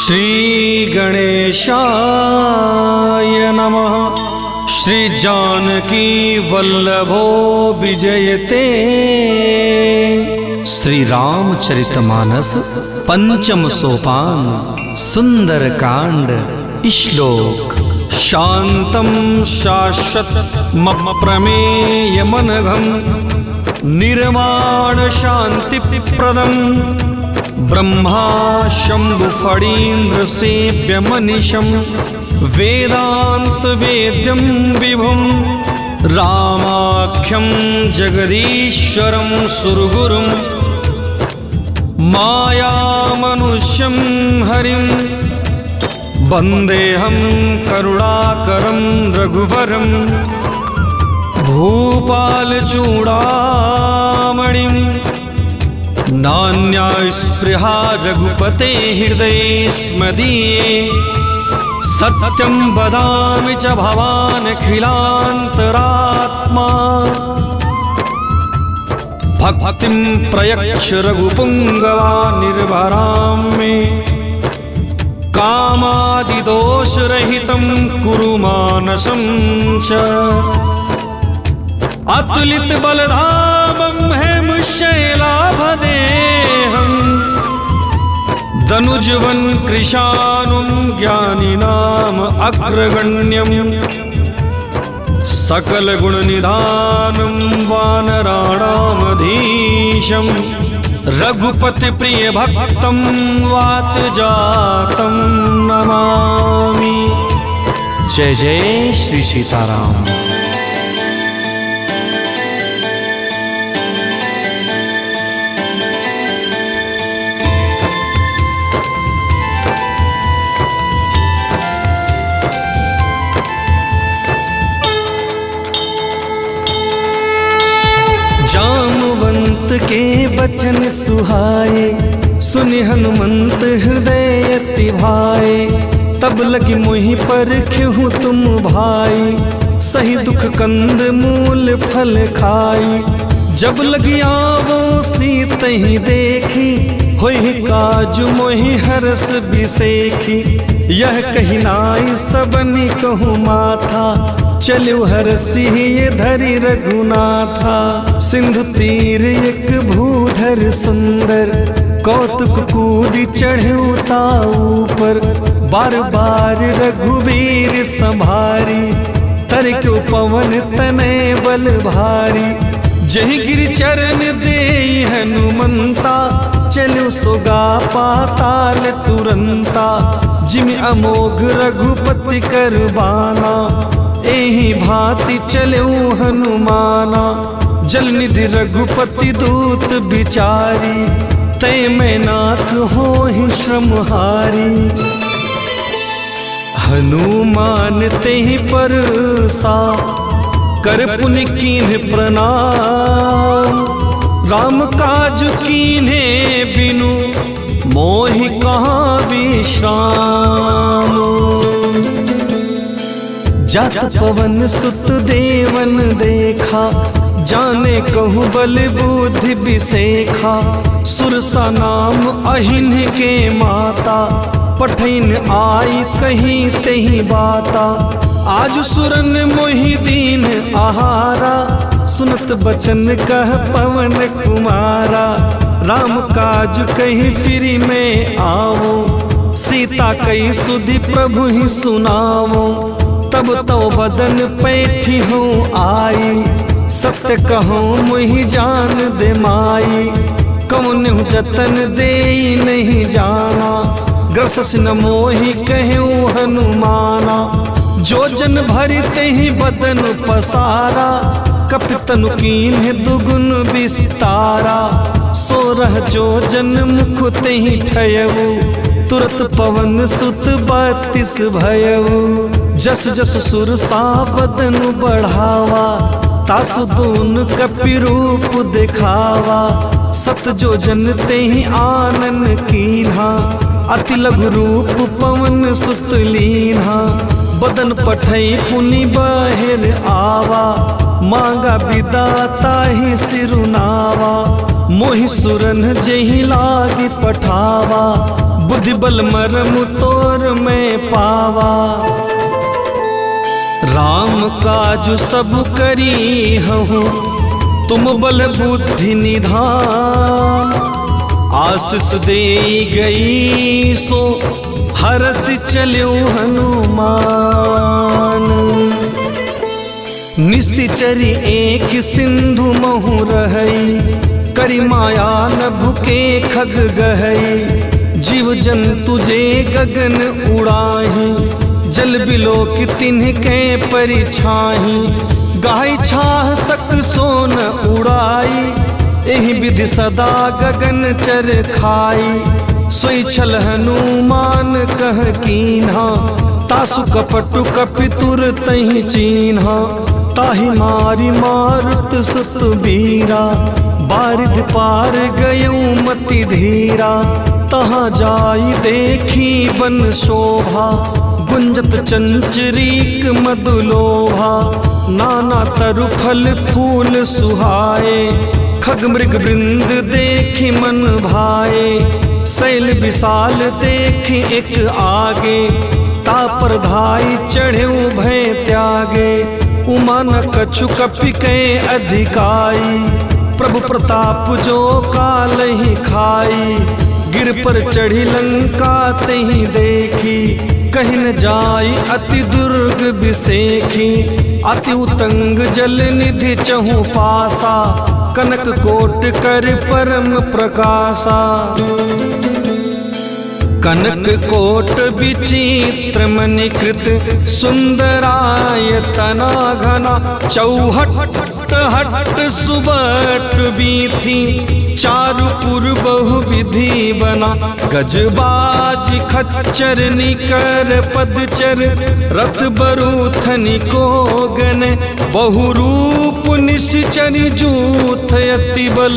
श्री गणेशाय नमः। श्री जानकी वल्लभो विजयते। श्री रामचरितमानस पंचम सोपान सुंदर कांड श्लोक। शांतं शाश्वतमप्रमेयमनघं निर्माण शांतिप्रदं ब्रह्मा शंभु फणीन्द्र सेव्यमनिशं वेदांत वेद्यं विभुं रामाख्यं जगदीश्वरं सुरगुरुं मायामनुष्यं हरिं वन्देऽहं करुणाकरं रघुवरं भूपालचूडामणिं नान्या स्पृहा रघुपते हृदये स्मदीये सत्यं वदामि च भवानखिलान्तरात्मा भक्तिं प्रयच्छ रघुपुङ्गवान् निर्भरां मे कामादिदोषरहितं कुरु मानसं च अतुलित बलधामं हेमशैलाभदेहं दनुजवन कृशानुं ज्ञानिनाम अग्रगण्यं सकलगुणनिधानं वानराणामधीशं रघुपति प्रिय भक्तं वातजातं नमामि। जय जय श्री सीताराम। जामवंत के बचन सुहाए सुनि हनुमंत हृदय अति भाए। तब लगी मोहि पर क्यों तुम भाई सही दुख कंद मूल फल खाई। जब लगी आवो सीत ही देखी होई काज मोहि हरस बिसेखी। यह कही नाई सबनि कहूँ माथा चलो हरसी ये धरी रघुनाथा। सिंधु तीर एक भूधर सुंदर कौतुक कूदी चढ़ता ऊपर। बार बार रघुवीर संभारी तर क्यों पवन तने बल भारी। जहि गिर चरण दे हनुमंता चलो सोगा पाताल तुरंता। जिम अमोघ रघुपति करबाना एहि भांति चलो हनुमाना। जल निधि रघुपति दूत बिचारी तय में नाथ होहि श्रमहारी। हनुमान तेहि परसा कर पुनि कीन्ह प्रणाम। राम काज कीन्हे बिनु मोहि कहाँ विश्राम। जात पवन सुत देवन देखा जाने कहूँ बल बुद्धि बिसेखा। सुरसा नाम अहिन के माता पठैन आई कहीं तेहि बाता। आज सुरन मोहि दीन आहारा सुनत बचन कह पवन कुमारा। राम काज कहीं फिरी में आवो सीता कई सुधि प्रभु ही सुनावो। तब तो बदन पैठी हूँ आई सत्य कहूँ मुहि जान दे माई। कौन जतन दे नहीं जाना ग्रसस न मोहि कहूँ हनुमाना। जो जन भरते ही बदन पसारा कपितनु कीन्ह दुगुन विस्तारा। 16 जो जन मुख तेहि ठयऊ तुरत पवन सुत 32 भयऊ। जस जस सुरसा बदन बढ़ावा तासु दून कपि रूप दिखावा। सत जो जन तेहि आनन कीन्हा अति लघु रूप पवन सुत लीन्हा। बदन पठई पुनि बाहिर आवा मांगा विदाता ही सिरुनावा, मोहि सुरन जेहि लागी पठावा, बुद्धि बल मरम तोर में पावा। राम काज सब करी हूँ, तुम बल बुद्धि निधान, आशीष दे गई सो हरस चल्यो हनुमान। निशिचरी एक सिंधु महु रहई, करी माया नभ के खग गहई, जीव जंतु जे गगन उड़ाही, जल बिलोक तिन्हके परिछाही, गाय छाह सक सोन उड़ाई, एहि विधि सदा गगन चर खाई। सोई छल हनुमान कह कीन्हा, तासु कपटु कपितुर तहि चीन्हा, ताहि मारी मारुत सुत बीरा, बारिध पार गयऊ मति धीरा, तहाँ जाई देखी बन शोभा, गुंजत चंचरीक मधुलोभा, नाना तरु फल फूल सुहाए, खग मृग वृंद देखी मन भाए, शैल विशाल देखी एक आगे, तापर धाई चढ़े भय त्यागे, उमा न कछु कपि के अधिकाई, प्रभु प्रताप जो काल ही खाई, गिर पर चढ़ी लंका तही देखी, कहीं न जाई अति दुर्ग बिसेखी, अति उतंग जल निधि चहु पासा, कनक कोट कर परम प्रकाशा। कनक कोट विचित्र मणिकृत, सुंदरायतना घना, चौहट हट सुबट बीथी, चारुपुर बहु विधि बना, गजबाज खच्चर निकर पदचर, रथ बरूथनि को गन, बहुरूप निश्चर जूथ अति बल,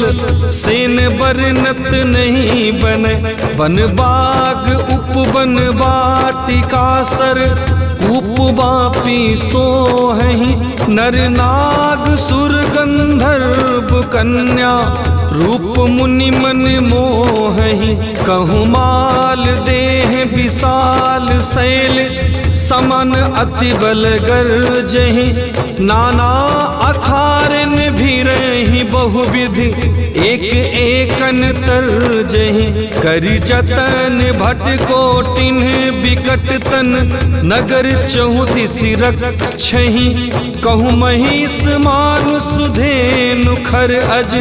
सेन बरनत नहीं बन, बन बाग उपवन बाटिका सर, उपवापी सोहहि, नर नाग सुर गंधर्व कन्या, रूप मुनि मन मोहहि, कहु माल देह विशाल शैल, समन अति बल गर्जहि, नाना अखारन भीरहि बहुविधि, एक एकन तरजहि, करि जतन भट कोटिन बिकट तन, नगर चहुदिसि रक्षहि, कहु महिष मानुष धेनु खर अज,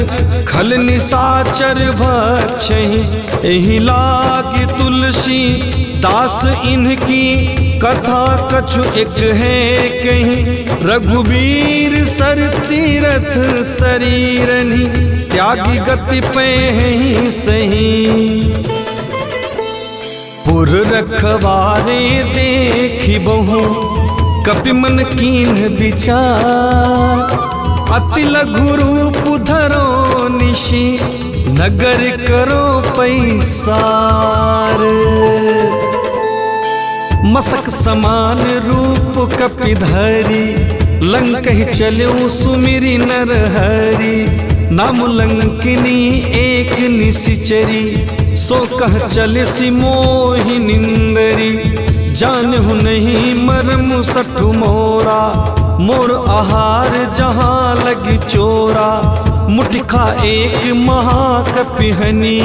खल निशाचर भक्षहि, एहि लागी तुलसी दास इनकी, कथा कछु एक है कहीं, रघुबीर सर तीरथ शरीरनि, त्यागी गति पे ही सही। पुर रखवारे देखी बहु, कपि मन कीन्ह विचार, अति लघु रूप धरो निशि, नगर करो पैसार। मसक समान रूप कपि धरी, लंकहि चल्यो सुमिरि नर हरि, नाम लंकिनी एक निशिचरी, सो कह चलिसि मोहि निंदरी, जानहु नहीं मरम सठु मोरा, मोर आहार जहाँ लगी चोरा, मुठिखा एक महाकपिहनी,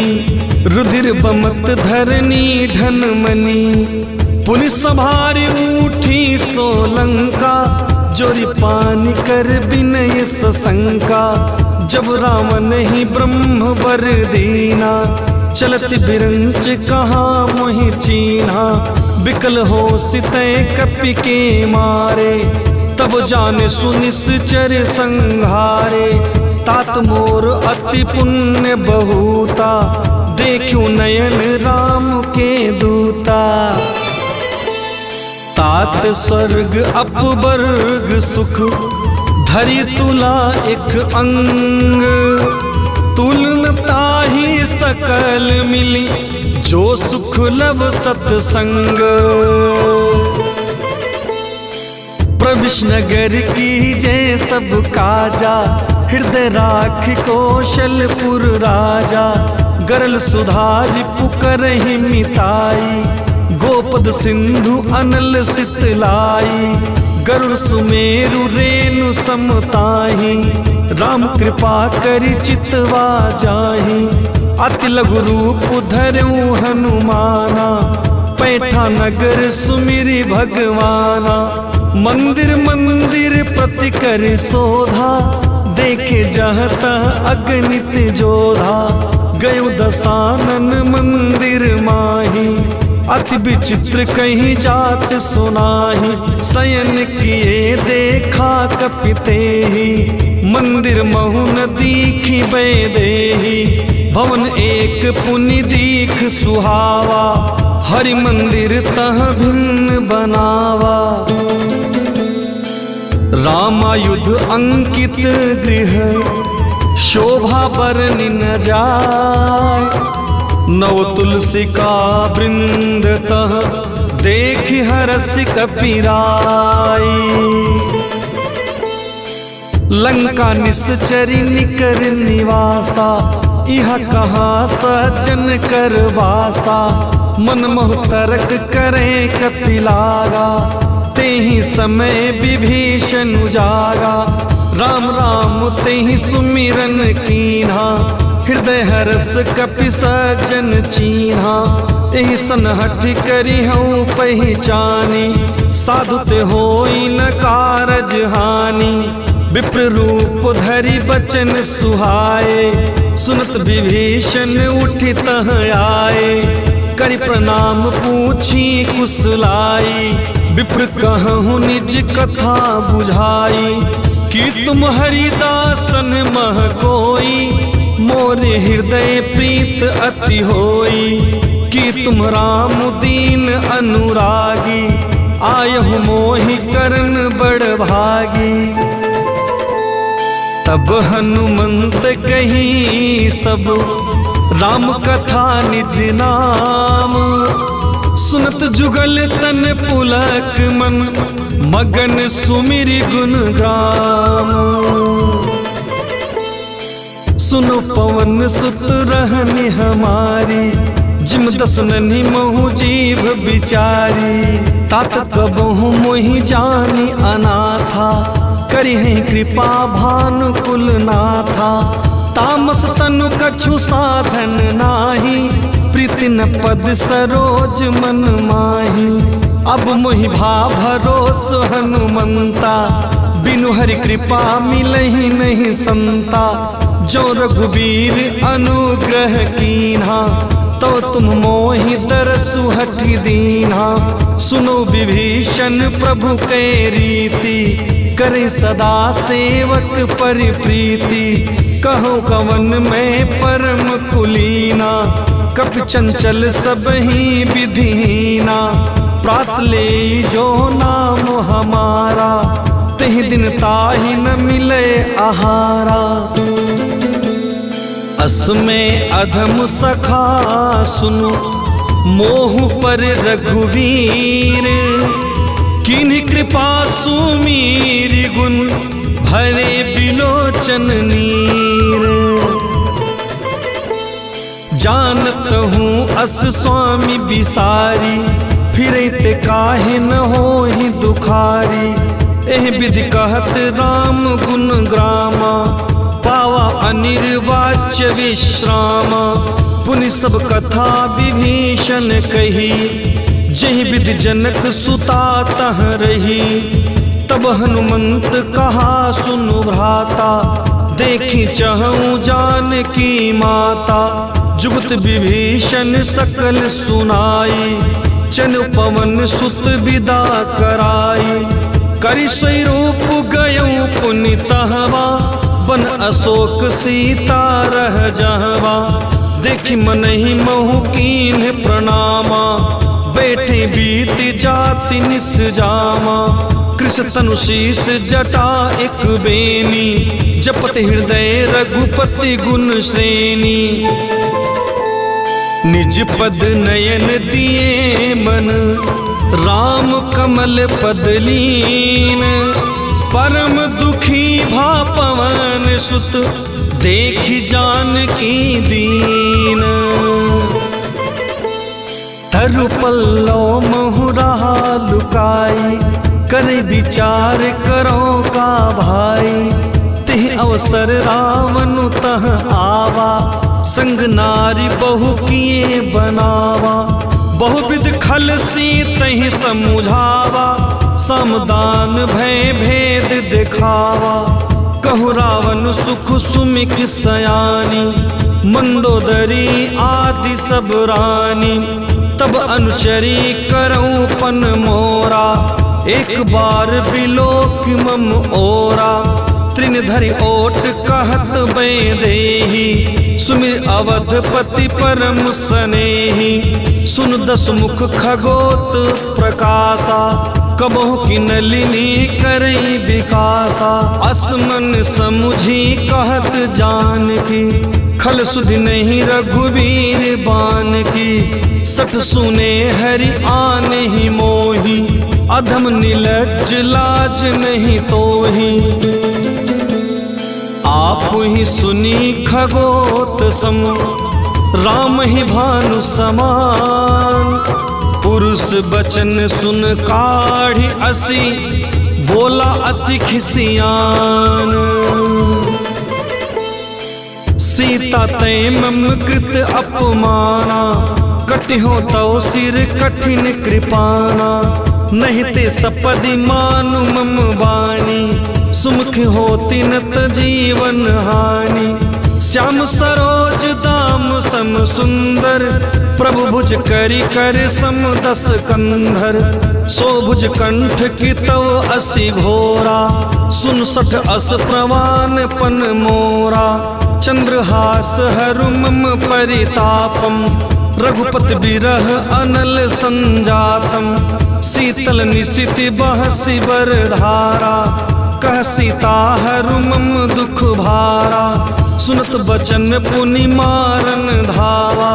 रुधिर बमत धरनी ढन मनी, पुनि सभारि उठी सोलंका, जोरी पानी कर विनय सशंका, जब राम नहीं ब्रह्म वर दीना, चलत बिरंच कहाँ मोहि चीन्हा, बिकल हो सितै कपि के मारे, तब जाने सुनिश्चर संघारे, तात मोर अति पुण्य बहुता, देखूं नयन राम के दूता। तात स्वर्ग अपवर्ग सुख, धरि तुला एक अंग, तुलनता ही सकल मिली, जो सुख लब सत्संग। प्रविश नगर की जय सब काजा, हृदय राख कौशलपुर राजा। गरल सुधारि पुकरहि मिताई, गोपद सिंधु अनल सितलाई। गरुड़ सुमेरु रेणु समताहि, राम कृपा करि चितवा जाहि। अति लघु रूप धरऊ हनुमाना, पैठा नगर सुमिरि भगवाना। मंदिर मंदिर प्रति कर शोधा, देखे जहाँ तहाँ अगणित जोधा। गयो दसानन मंदिर माही, अति विचित्र कहीं जात सुनाही। शयन किए देखा कपिते ही, मंदिर महु न दीखी बैदेही। भवन एक पुनि दीख सुहावा, हरि मंदिर तह भिन्न बनावा। रामायुध अंकित गृह, शोभा बरनि न जाय। नव तुलसी का वृंद तह, देखि हरसि कपिराई। लंका निश्चरी निकर निवासा, यह कहाँ सज्जन कर वासा। मन मोह तर्क करे कपिलागा, तेहि समय विभीषण उजागा। राम राम तेहि सुमिरन कीन्हा, हृदय हरस कपि सज्जन चीन्हा। एहि सनहठ करि हऊँ पहिचानी, साधु ते होई न कारज हानि। विप्र रूप धरि बचन सुहाए, सुनत विभीषण उठि तह आए। करि प्रणाम पूछी कुशलाई, विप्र कहूँ निज कथा बुझाई। कि तुम हरिदासन मह कोई, मोरे हृदय प्रीत अति होई। कि तुम राम दीन अनुरागी, आयहु मोहि करन बड़ भागी। तब हनुमंत कही सब, राम कथा निज नाम। सुनत जुगल तन पुलक मन, मगन सुमिरि गुण ग्राम। सुनो पवन सुत रहनि हमारी, जिम दसननि महु जीव बिचारी। तात कबहु मोहि जानि अनाथा, करिहि कृपा भानुकुल नाथा। तामस तनु कछु साधन नाही, प्रीति न पद सरोज मन माही। अब मोहि भा भरोस हनुमंता, बिनु हरि कृपा मिलहि नहीं संता। जो रघुबीर अनुग्रह कीन्हा, तो तुम मोहि दरसु हठि दीन्हा। सुनो विभीषण प्रभु कै रीति, करे सदा सेवक पर प्रीति। कहो कवन में परम कुलीना, कपि चंचल सब ही विधिहीना। प्रात ले जो नाम हमारा, तेहि दिन ताहि न मिले आहारा। अस में अधम सखा सुनु, मोह पर रघुवीर। किन्हि कृपा सुमीर गुण, भरे बिलोचन नीर। जानत हूँ अस स्वामी बिसारी, फिरते काहे न होहि दुखारी। एह विधि कहत राम गुण ग्रामा, पावा अनिर्वाच्य विश्रामा। पुनि सब कथा विभीषण कही, जहि विधि जनक सुता तह रही। तब हनुमंत कहा सुनु भ्राता, देखी चहूँ जानकी माता। जुगत विभीषण सकल सुनाई, चनु पवन सुत विदा कराई। करि सोई रूप गयऊ पुनि तहवा, बन अशोक सीता रह जहवा। देखि मनहि महु कीन्ह प्रणामा, बैठे बीति जाति निस जामा। कृष तनु शीस जटा एक बेनी, जपत हृदय रघुपति गुण श्रेणी। निज पद नयन दिए मन, राम कमल पदलीन, परम दुखी भा पवन सुत, देखी जानकी दीन। तरु पल्लव महुरहा लुकाई, करे विचार करो का भाई। तिह अवसर रावण तह आवा, संग नारी बहु किए बनावा। बहुविध खल सी तहि समुझावा, समदान भय भेद दिखावा। कहु रावण सुख सुमिक सयानी, मंदोदरी आदि सब रानी। तब अनुचरी करऊं पन मोरा, एक बार बिलोक मम ओरा। त्रिनधरि ओट कहत बै देही, सुमिर अवधपति परम सनेही। सुन दस मुख खगोत प्रकाशा, कबहु की नलिनी करई विकासा। असमन समुझी कहत जानकी, खल सुधि नहीं रघुवीर बान की। सत सुने हरि आन ही मोही, अधम निलज्ज लाज नहीं तोही। आप ही सुनी खगोत सम, राम ही भानु समान। पुरुष बचन सुन काढ़ी असी, बोला अति खिसियान। सीता तय मम कृत अपमाना, कटिहो तव सिर कठिन कृपाना। नहीं ते सपदि मानु मम बानी, सुमुख होती नत जीवन हानि। श्याम सरोज दाम सम सुंदर, प्रभु भुज करी कर सम दस कंधर। सो भुज कंठ की तव असी घोरा, सुन सठ अस प्रवान पन मोरा। चंद्रहास हरु मम परितापम, रघुपति बिरह अनल संजातम। शीतल निशिति बहसी बरधारा, कह सीता हरु मम दुख भारा। सुनत बचन पुनि मारन धावा,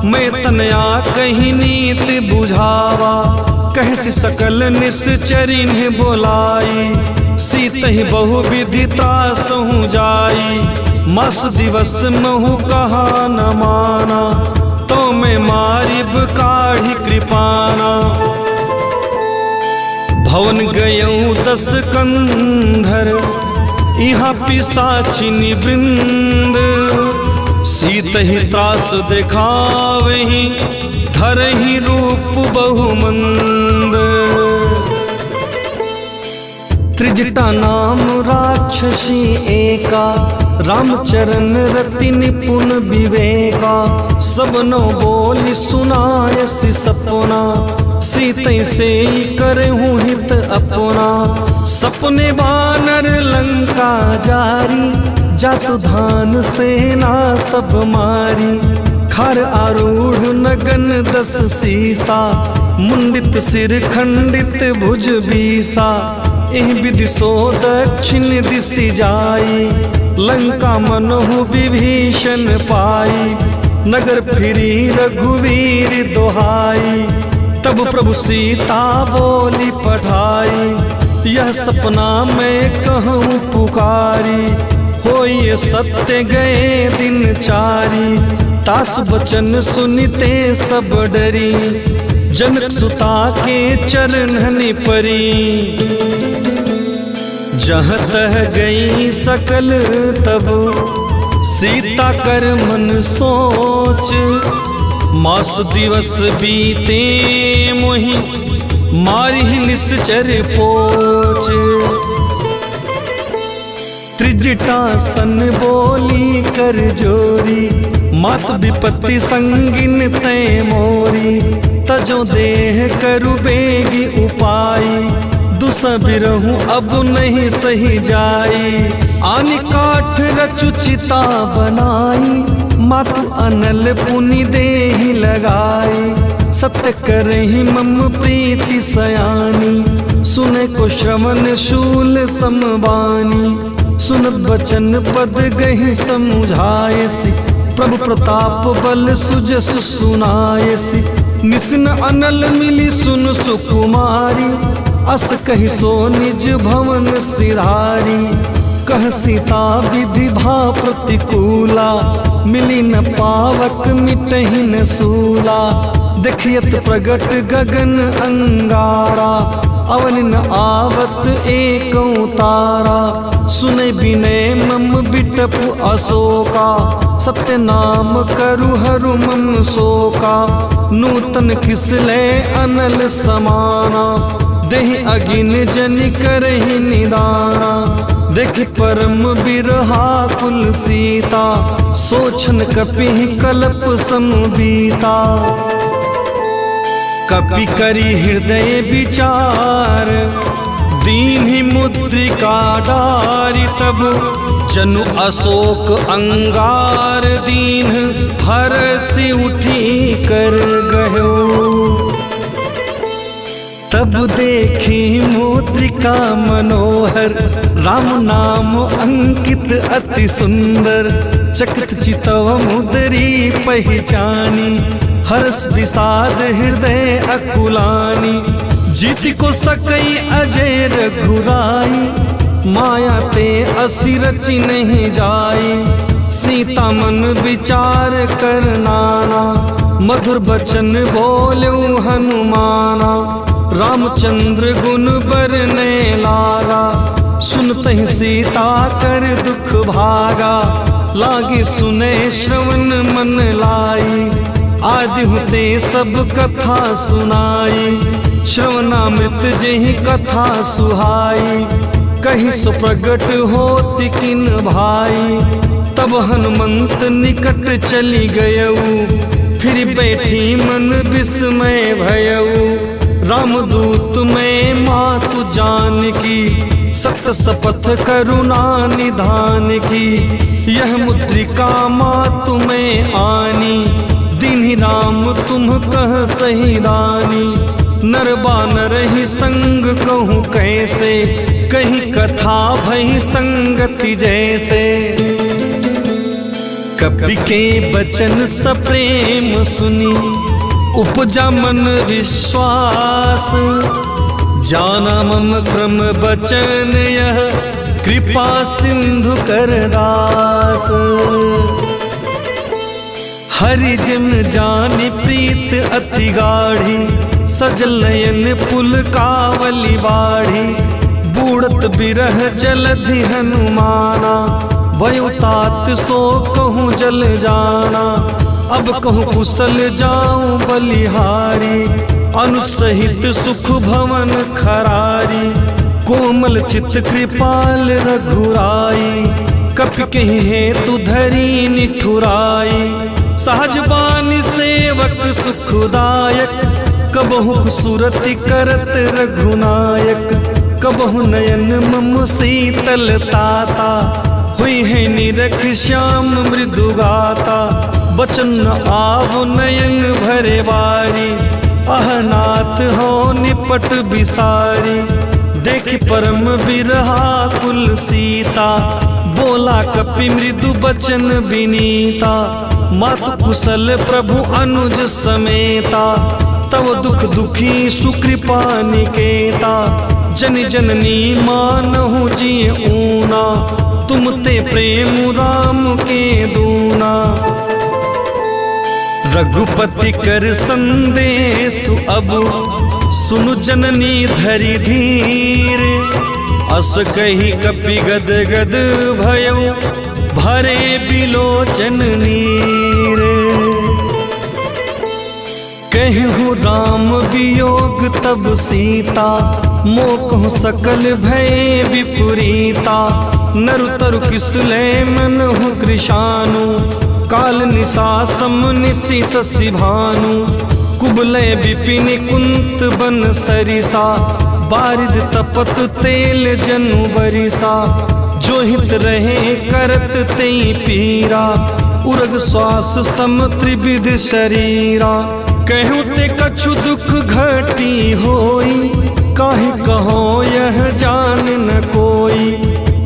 मैं तनया कहीं नीति बुझावा। कहसी सकल निश्चरी ने बोलाई, सीत ही बहु विधि त्रासहु जाई। मास दिवस महु कहा न माना, तो मैं मारिब काढ़ी कृपाना। भवन गयऊँ दस कंधर, यहाँ पिशाचिनी वृंद। सीत ही त्रास दिखावही, धरहि रूप बहुमंद। त्रिजटा नाम राक्षसी एका, रामचरण रति निपुण विवेका। सबनो बोली सुनायसी सपना, सीतै से करहूँ हित अपना। सपने वानर लंका जारी, जातु धान सेना सब मारी। खर आरूढ़ नगन दस सीसा, मुंडित सिर खंडित भुज बीसा। एह विधि सो दक्षिण दिशि जाई, लंका मनहु विभीषण पाई। नगर फिरी रघुवीर दोहाई, तब प्रभु सीता बोली पठाई। यह सपना मैं कहूँ पुकारी, हो ये सत्य गए दिन चारी। तासु बचन सुनते सब डरी, जनक सुता के चरणनि परी। जहाँ तह गई सकल तब, सीता कर मन सोच। मास दिवस बीते मोहि, मारिहि निश्चर पोच। त्रिजटा सन बोली कर जोरी, मात विपत्ति संगिन तय मोरी। तजो देह करु बेगी उपाई, दुसबिरहूँ अब नहीं सही जाई। आनि काठ रचु चिता बनाई, मातु अनल पुनि देहि लगाई। सत्य करहि मम प्रीति सयानी, सुने को श्रवण शूल समबानी। सुनत बचन पद गहि समुझायसी, प्रभु प्रताप बल सुजस सुनायसी, निस्न अनल मिली सुन सुकुमारी, अस कहि सो निज भवन सिधारी। कह सीता विधि भा प्रतिकूला, मिली न पावक मिटहि न सूला। देखियत प्रगट गगन अंगारा, अवन न आवत एकौ तारा। सुनै विनय मम बिटपु अशोका, सत्य नाम करु हरु मम शोका। नूतन किसले अनल समाना, देहि अगिन जनि करहि निदाना। देख परम बिरहा कुल सीता, सोचन कपिहि कल्प समबीता। कपि करि हृदय विचार, दीन्हि मुद्रिका डारि। तब जनु अशोक अंगार, दीन हरसि उठी कर गयो। तब देखी मुद्रिका मनोहर, राम नाम अंकित अति सुंदर। चकित चितव मुद्री पहचानी, हर्ष विषाद हृदय अकुलानी। जीति को सकई अजय रघुराई, माया ते असि रचि नहीं जाई। सीता मन विचार कर नाना, मधुर बचन बोल्यो हनुमाना। रामचंद्र गुण बरने लागा, सुनतहि सीता कर दुख भागा। लागे सुने श्रवण मन लाई, आदि हुते सब कथा सुनाई। श्रवणामृत जेहि कथा सुहाई, कहीं सो प्रगट होति किन भाई। तब हनुमंत निकट चली गयऊ, फिर बैठी मन विस्मय भयऊ। रामदूत में मातु जानकी, सत सपथ करुणा निधान की। यह मुद्रिका मातु में आनी, दीन्हि राम तुम कह सही दानी। नर बानर ही संग कहूँ कैसे, कहीं कथा भई संगति जैसे। कपि के बचन सप्रेम सुनी, उपजा मन विश्वास। जाना मम क्रम बचन यह, कृपा सिंधु कर दास। हरि जिम जानि प्रीत अति गाढ़ी, सजल नयन पुल कावली बाढ़ी। बूढ़त बिरह जलधि हनुमाना, भयो तात सो कहूँ जल जाना। अब कहूँ कुशल जाऊं बलिहारी, अनुसहित सुख भवन खरारी। कोमल चित कृपाल रघुराई, कपि कहि हेतु धरी निठुराई। सहज बानी सेवक सुखदायक, कबहु सुरति करत रघुनायक। कबहु नयन मम शीतल ताता, हुई है निरख श्याम मृदु गाता। बचन आव नयन भरे बारी, अहनाथ हो निपट बिसारी। देख परम बिरहा कुल सीता, बोला कपि मृदु बचन विनीता। मातु कुशल प्रभु अनुज समेता, तव दुख दुखी सुकृपा निकेता। जन जननी मानहु जिय ऊना, तुम ते प्रेम राम के दूना। रघुपति कर संदेशु अब, सुनु जननी धरि धीर। अस कही कपि गद गद भयो, भरे बिलोचन नीर। कहूँ राम वियोग तब सीता, मोकहु सकल भय विपरीता। नरु तरु किसले मनहु कृशानु, काल निशा सम निशि शशि भानु। कुबलय विपिन कुंत बन सरिसा, बारिद तपत तेल जनु बरिसा। जो हित रहे करत तेई पीरा, उरग श्वास सम त्रिविध शरीरा। कहूँ ते कछु दुख घटी होई, काहे कहो यह जान न कोई।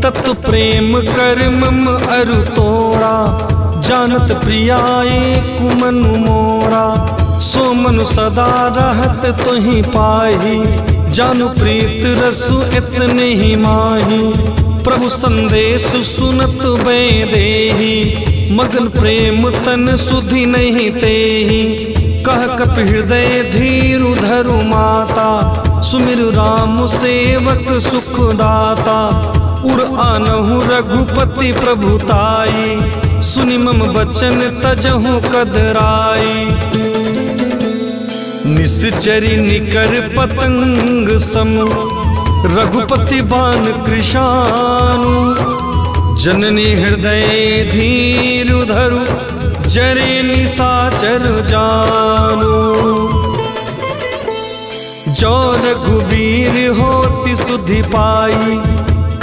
तत्व प्रेम कर मम अरु तोड़ा, जानत प्रियाए कुमनु मोरा, सो मनु सदा रहत तुहि पाही, जानु प्रीत रसु इतने ही माही। प्रभु संदेश सुनत बै देही, मगन प्रेम तन सुधि नहीं तेही। कह कप हृदय धीरु धरु माता, सुमिर राम सेवक सुख दाता। उर आनहु रघुपति प्रभुताई, सुनि मम बचन तजहु कदराई। निश्चरी निकर पतंग सम, रघुपति बान कृशानु। जननी हृदय धीरु धरु, जरे निशाचर जानु। जो रघुवीर होति सुधि पाई,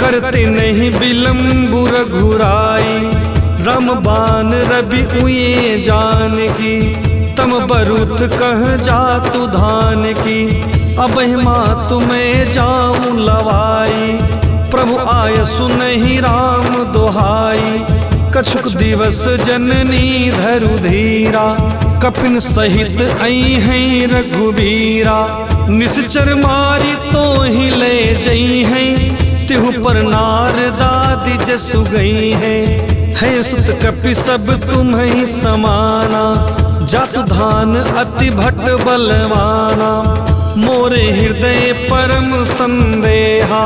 करते नहीं विलम्बु रघुराई। रामबान रवि उये जानकी, तम बरुत कह जातु धान की। अब मातु मैं जाऊं लवाई, प्रभु आय सुनहि राम दोहाई। कछुक दिवस जननी धरु धीरा, कपिन सहित आई हैं रघुबीरा। निश्चर मारी तो ही ले जई हैं, तिहु पर नारदादि जसु गई है सुत कपि सब तुम्हें समाना। जातु धान अति भट बलवाना, मोरे हृदय परम संदेहा।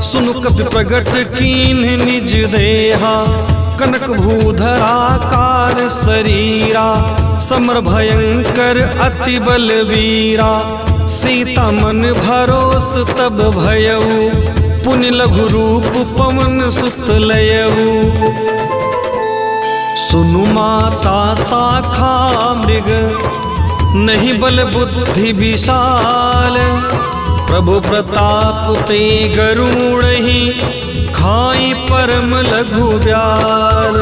सुनु कपि प्रगट कीन निज देहा, कनक भूधराकार शरीरा। समर भयंकर अति बलवीरा, सीता मन भरोस तब भयऊ। पुण्य लघु रूप पवन सुत लयऊ। सुनु माता शाखा मृग, नहीं बल बुद्धि विशाल। प्रभु प्रताप ते गरुड़ ही, खाई परम लघु ब्याल।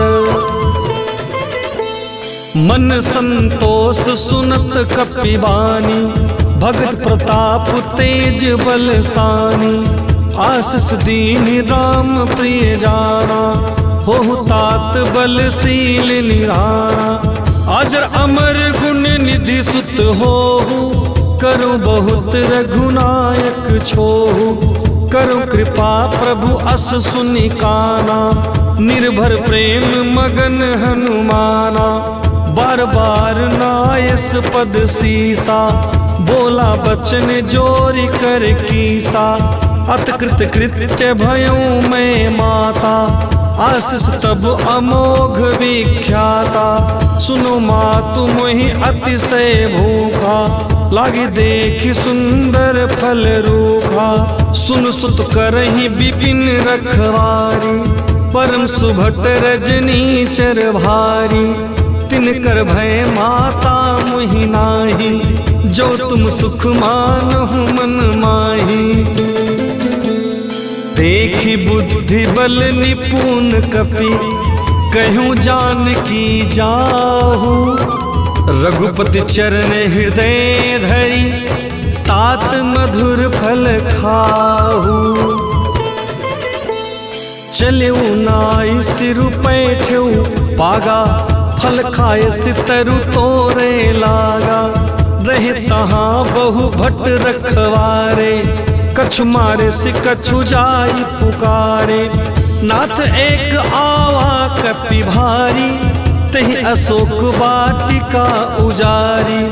मन संतोष सुनत कपिवानी, भगत प्रताप तेज बलसानी। आशीष दीन राम प्रिय जाना, हो तात बलशील निराना। अजर अमर गुण निधि सुत हो, करो बहुत रघुनायक छोहु। करो कृपा प्रभु अस सुनि काना, निर्भर प्रेम मगन हनुमाना। बार बार नायस पद सीसा, बोला बचन जोरी कर कीसा। अतकृत कृत्य भयऊ मैं माता, आशीष तब अमोघ विख्याता। सुनो मातु मोहि अतिशय भूखा, लागी देखी सुंदर फल रूखा। सुन सुत करहि विपिन रखवारी, परम सुभट रजनी चर भारी। तिनकर भय माता मोहि नाही, जो तुम सुख मानहु मन माही। देखी बुद्धि बल निपुण कपि, कहूँ जानकी जाहू। रघुपति चरण हृदय धरी, तात मधुर फल खाहू। चलेऊ नाई सिरु पैठऊ पागा, फल खाए सितरु तोरे लागा। रहे तहाँ बहु भट रखवारे, कछु मारे से कछु जाई पुकारे। नाथ एक आवा कपि भारी, तहि अशोक वाटिका उजारी।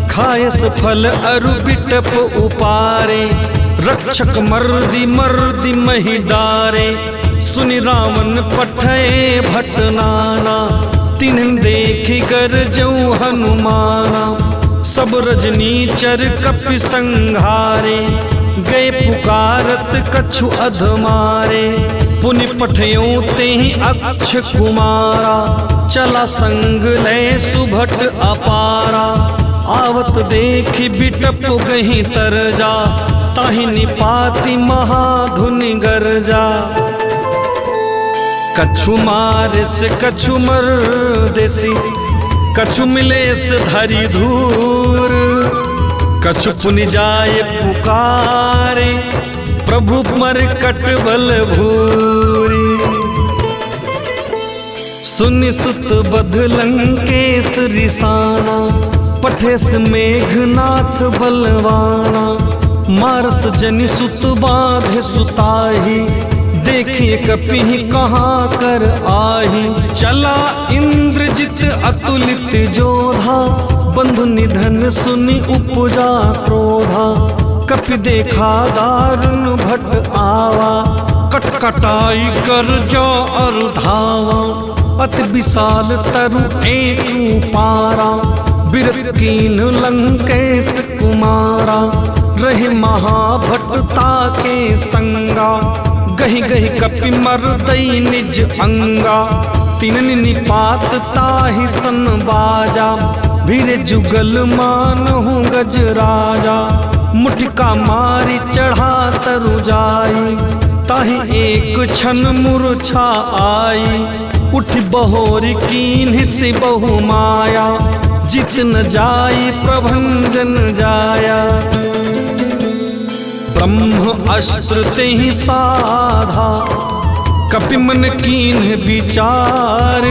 खायस फल अरु बिटप उपारे, रक्षक मर्दी मर्दी मही डारे। सुनि रावण पठय भट नाना, तिन्हन देखि गरजऊ हनुमाना। सब रजनीचर कपि संघारे, गए पुकारत कछु अधमारे। पुनि पठयों तेहि अक्ष कुमारा, चला संग लय सुभट अपारा। आवत देखि बिटप गही तरजा, ताहि निपाति महाधुनि गरजा। कछु मारिस कछु मर्देसी, कछु मिलेस धरि धूर। कछु पुनि जाय पुकारे, प्रभु मरकट बल भूरी। सुनि सुत बध लंकेश रिसाना, पठेस मेघनाथ बलवाना। मारस जनि सुत बाधे सुताही, देखिए कपि कहाँ कर आही। चला इंद्रजित अतुलित जोधा, बंधु निधन सुनि उपजा क्रोधा। कपि देखा दारुण भट आवा, कटकटाई कर जो और धावा। अति विशाल तरु एक पारा, बिरत कीन लंकेश कुमारा। रहे महाभटता के संगा, गही गही कपि मर्दई निज अंगा। तिनन निपात ताहि सन बाजा, भीरे जुगल मानहु गज राजा। मुटिका मारी चढ़ा तरु जाई, ताहि एक क्षण मूर्छा आई। उठि बहोरी कीन्हि से बहु माया, जित न जाई प्रभंजन जाया। ब्रह्म अस्त्र तेहि साधा, कपि मन कीन्ह विचार।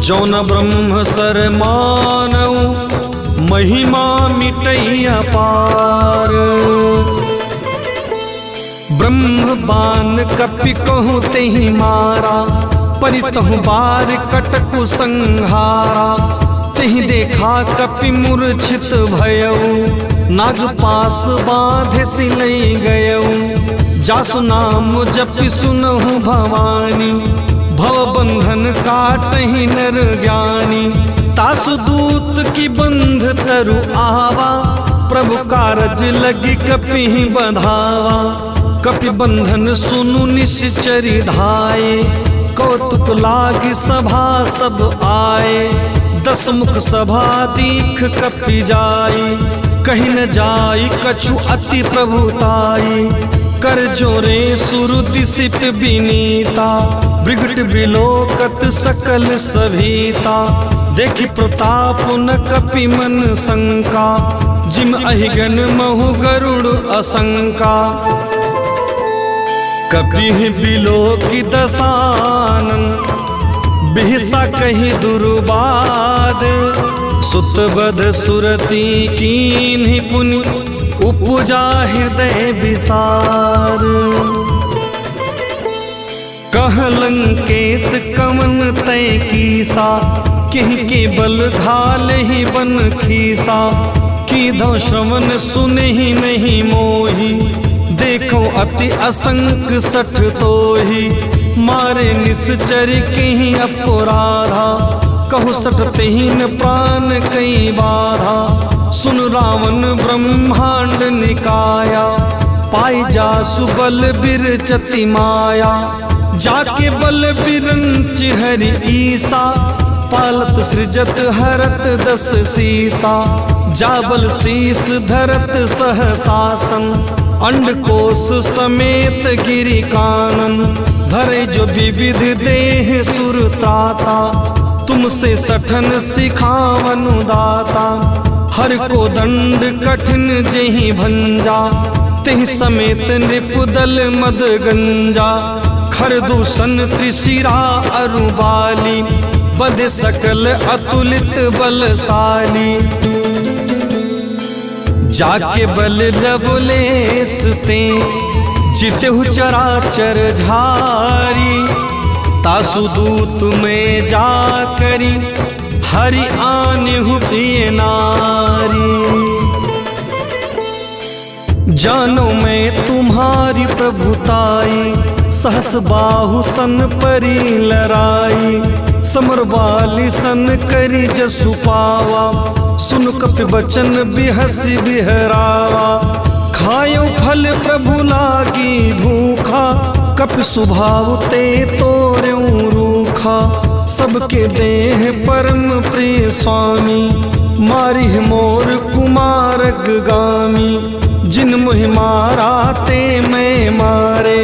जौन ब्रह्म सर मानऊ, महिमा मिटई अपार। ब्रह्म बान कपि कहूँ तेहि मारा, परितहु बार कटकु संहारा। तेहि देखा कपि मूर्छित भयऊ, नाग पास बांधे सिलई गयऊ। जासु नाम जपि सुनहु भवानी, भव बंधन काटहि नर ज्ञानी। तासु दूत की बंध तरु आवा, प्रभु कारज लगी कपि बंधावा। कपि बंधन सुनु निश्चरी धाये, कौतुक लागी सभा सब आए। 10 मुख सभा दीख कपि जाई, कहीं न जाई कछु अति प्रभुताई। कर जोरे सुरति सिप विनीता, बिगट बिलोकत सकल सभीता। देखि प्रताप न कपि मन शंका, जिम अहिगन महु गरुड़ असंका। कपि बिलोकि दसानन, बिहसा कहि दुर्बाद। सुत बध सुरति कीन्हि पुनि, उपजा हृदय विसार। कह लंकेश कवन तय कीसा, केहि के बल घाल ही बन खीसा। कीधो श्रवण सुनहि नहीं मोही, देखो अति असंक सठ तोही। मारे निश्चर कहीं अपराधा, कहु सटतेहीन प्राण कई बाधा। सुन रावण ब्रह्मांड निकाया, पाई जासु बल बिरचति माया। जाके बल बिरंच हरि ईसा, पालत सृजत हरत 10 सीसा। जाबल शीस धरत सहसासन, अंडकोश समेत गिरि कानन। धरे जो विविध देह सुरत्राता, तुमसे सठन सिखावनु दाता। हर को दंड कठिन जेहि भंजा, तेहि समेत नृपुदल मद गंजा। खरदूषण त्रिशिरा अरुबाली, बध सकल अतुलित बलशाली। जाके बल लवलेस ते, जितहु चराचर झारी। तासु दूत में जा करी, हरि आन्हु प्रिय नारी। जानो मैं तुम्हारी प्रभुताई, सहस बाहु सन परी लराई। समर वाली सन करी जसु पावा, सुन कपि बचन बिहसी बिहरावा। खायो फल प्रभु लागी भूखा, कपि स्वभाव ते तोर्यों रूखा। सबके देह परम प्रिय स्वामी, मारिह मोर कुमारग गामी। जिन मुहि मारा ते मैं मारे,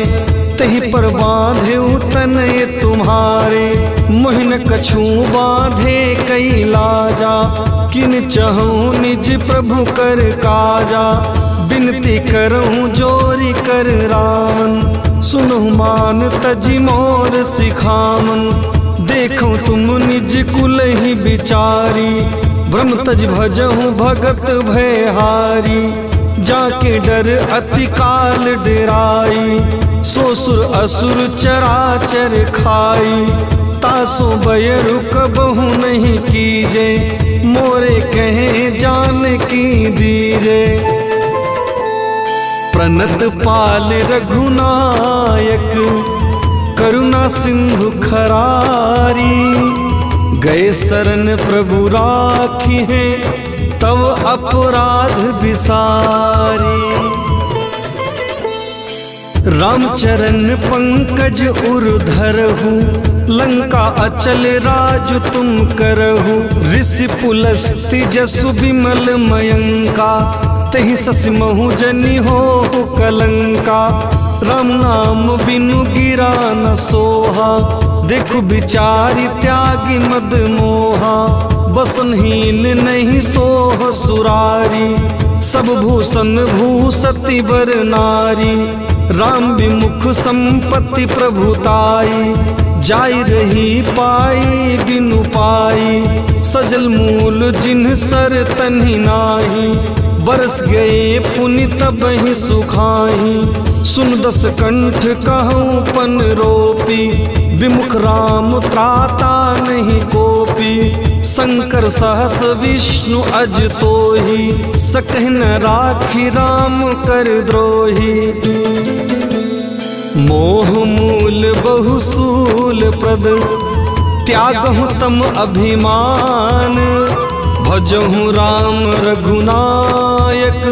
तहि पर बांधे तनय तुम्हारे। मोहिन कछु बांधे कई लाजा, किन चहूँ निज प्रभु कर काजा। बिनती करऊँ जोरी कर रामन, सुनहु मान तजि मोर सिखामन। देखो तुम निज कुल ही बिचारी, ब्रह्म तज भजहु भगत भयहारी। जाके डर अति काल डेराई, सो सुर असुर चराचर खाई। तासो बयरु कबहु नहीं कीजे, मोरे कहे जान की दीजे। प्रणत पाल रघुनायक, करुणा सिंधु खरारी। गए शरण प्रभु राखी है, तव अपराध बिसारी। रामचरण पंकज उर्धरहु, लंका अचल राज तुम करहु। ऋषि पुलस्ति जसु विमल मयंका, तहि ससि महु जनि हो कलंका। राम नाम बिनु गिरा न सोहा, देखु बिचारी त्यागी मद मोहा। बसनहीन नहीं सोह सुरारी, सब भूषण भूसति बर नारी। राम विमुख संपत्ति प्रभुताई, जाई रही पाई बिनु पाई। सजल मूल जिन्ह सर तन्हि नाही, बरस गए पुनि तबहि सुखाही। सुन दस कंठ कहूँ पन रोपी, विमुख राम त्राता नहीं कोपी। शंकर सहस विष्णु अज तोहि, सकहि न राखी राम कर द्रोही। मोह मूल बहुसूल प्रद, त्यागहु तम अभिमान। भजहु राम रघुनायक,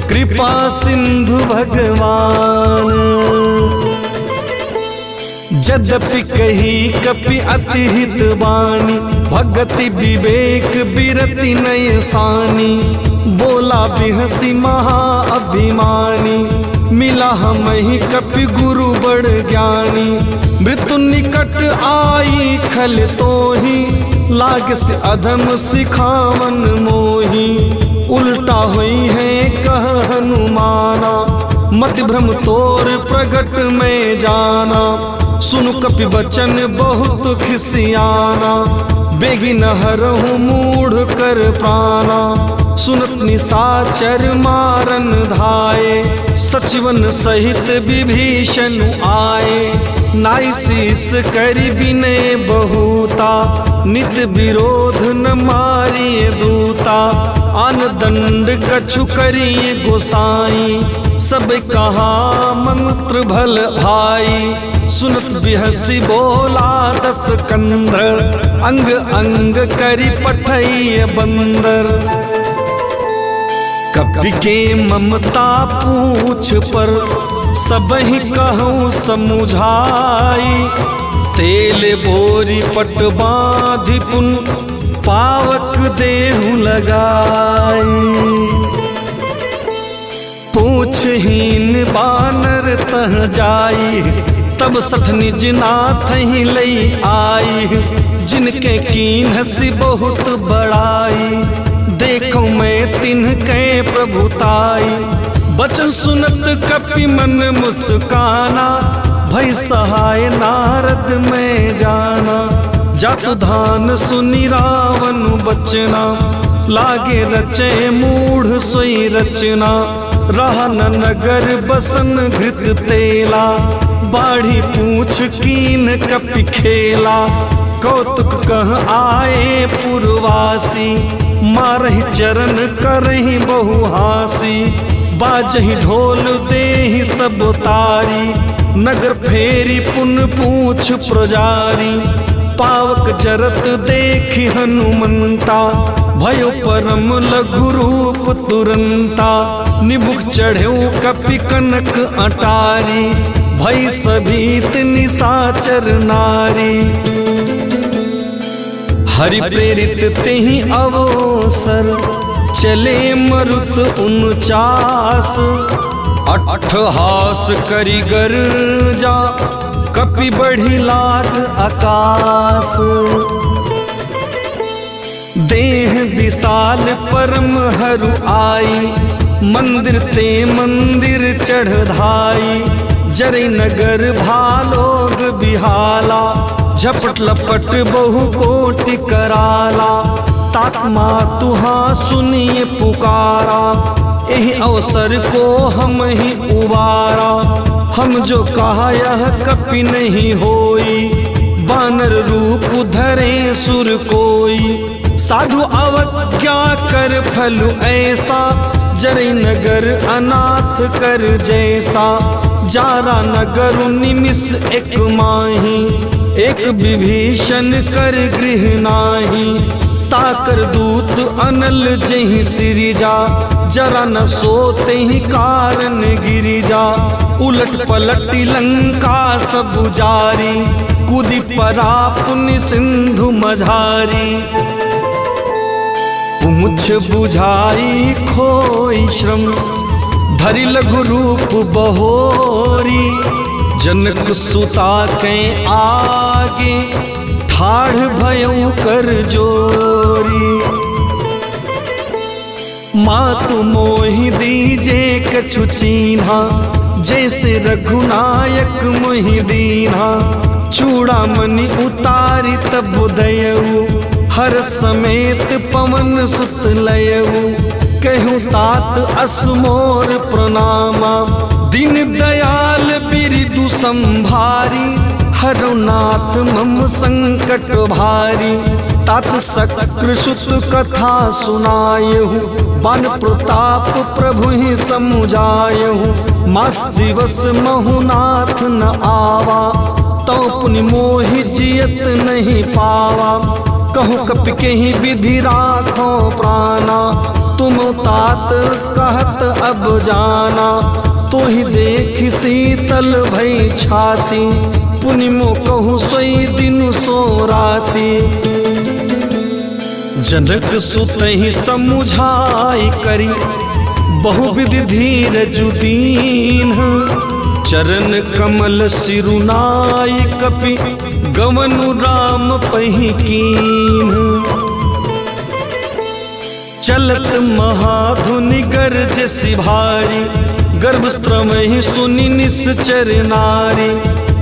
कृपा सिंधु भगवान। यद्यपि कही कपि अति हित बानी, भगति विवेक बिरति नय सानी। बोला बिहसी महा अभिमानी, मिला हमहि कपि गुरु बड़ ज्ञानी। मृत्यु निकट आई खल तोहि, लाग से अधम सिखावन मोही। उल्टा हुई है कह हनुमाना, मति भ्रम तोर प्रगट में जाना। सुनु कपि वचन बहुत खिसियाना, बेगी न हरहु मूढ़ कर प्राणा। सुनत निशाचर मारन धाये, सचिवन सहित विभीषण आए। नाई शीस करि विनय बहुता, नित विरोध न मारिए दूता। आन दंड कछु करिए गोसाई, सब कहा मंत्र भल भाई। सुनत बिहसी बोला दस कंधर, अंग अंग करि पठइए बंदर। कपि के ममता पूछ पर, सबहि कहूँ समुझाई। तेल बोरी पट बाँधि पुन, पावक देहु लगाई। पूछहीन बानर तह जाई, तब सठ निज नाथ ही लई आई। जिनके कीन हसी बहुत बड़ाई, देखो मैं तिन्हके प्रभुताई। बचन सुनत कपि मन मुस्काना, भई सहाय नारद में जाना। जातु धान सुनि रावण बचना, लागे रचे मूढ़ सोई रचना। रहन नगर बसन घृत तेला, बाढ़ी पूछ कीन कपि खेला। कौतुक कह आए पुरवासी, मारहि चरण करहि बहुहासी। बाजहि ढोल देहि सब तारी, नगर फेरी पुन पूछ प्रजारी। पावक जरत देखि हनुमंता, भयो परम लघु रूप तुरंता। निमुख चढ़ेउ कपि कनक अटारी, भई सभीत निशाचर नारी। हरि प्रेरित तेहि अवसर, चले मरुत 49। अट्ठहास करि गर्जा, कपि बढ़ी लाग आकाश। देह विशाल परम हरु आई, मंदिर ते मंदिर चढ़ धाई। जरै नगर भालोग बिहाला, झपट लपट बहु कोटि कराला, तात्मा तुहा सुनिए पुकारा, यही अवसर को हम ही उबारा। हम जो कहा यह कपि नहीं होई, बानर रूप धरे सुर कोई। साधु अवज्ञा कर फल ऐसा, जरे नगर अनाथ कर जैसा। जारा नगर निमिष एक माही, एक विभीषण कर गृह नाही। ताकर दूत अनल जहि सिरिजा, जरा न सोते ही कारण गिरिजा। उलट पलटी लंका सब जारी, कूदी परा पुण्य सिंधु मझारी। पूछ बुझाई खोई श्रम, धरि लघु रूप बहोरी। जनक सुता के आगे, ठाढ़ भयउ कर जोरी। मातु मोहि दीजे कछु चीन्हा, जैसे रघुनायक मोहि दीन्हा। चूड़ामणि उतारी तब दयऊ, हर समेत पवन सुत लयऊ। कहूँ तात असमोर प्रणामा, दीन दयाल बिरिदु संभारी। हरनाथ मम संकट भारी, तात शक्र सुत कथा सुनायहु। बन प्रताप प्रभु ही समुझायहु, मास दिवस महुनाथ न आवा। तो पुनि मोहि जियत नहीं पावा, कहूँ कपि के ही विधि राखो प्राणा। तुम तात कहत अब जाना, तो ही देख शीतल भई छाती। पुनि मो कहूँ सोई दिन सो राती। जनक सुत ही समुझाई करी, बहुविधि धीरज दीन। चरण कमल सिरुनाई कपि, गवनु राम पहि कीन। चलत महाधुनि गर्ज सिभारी, गर्भस्त्र में सुनि निश्चर नारी।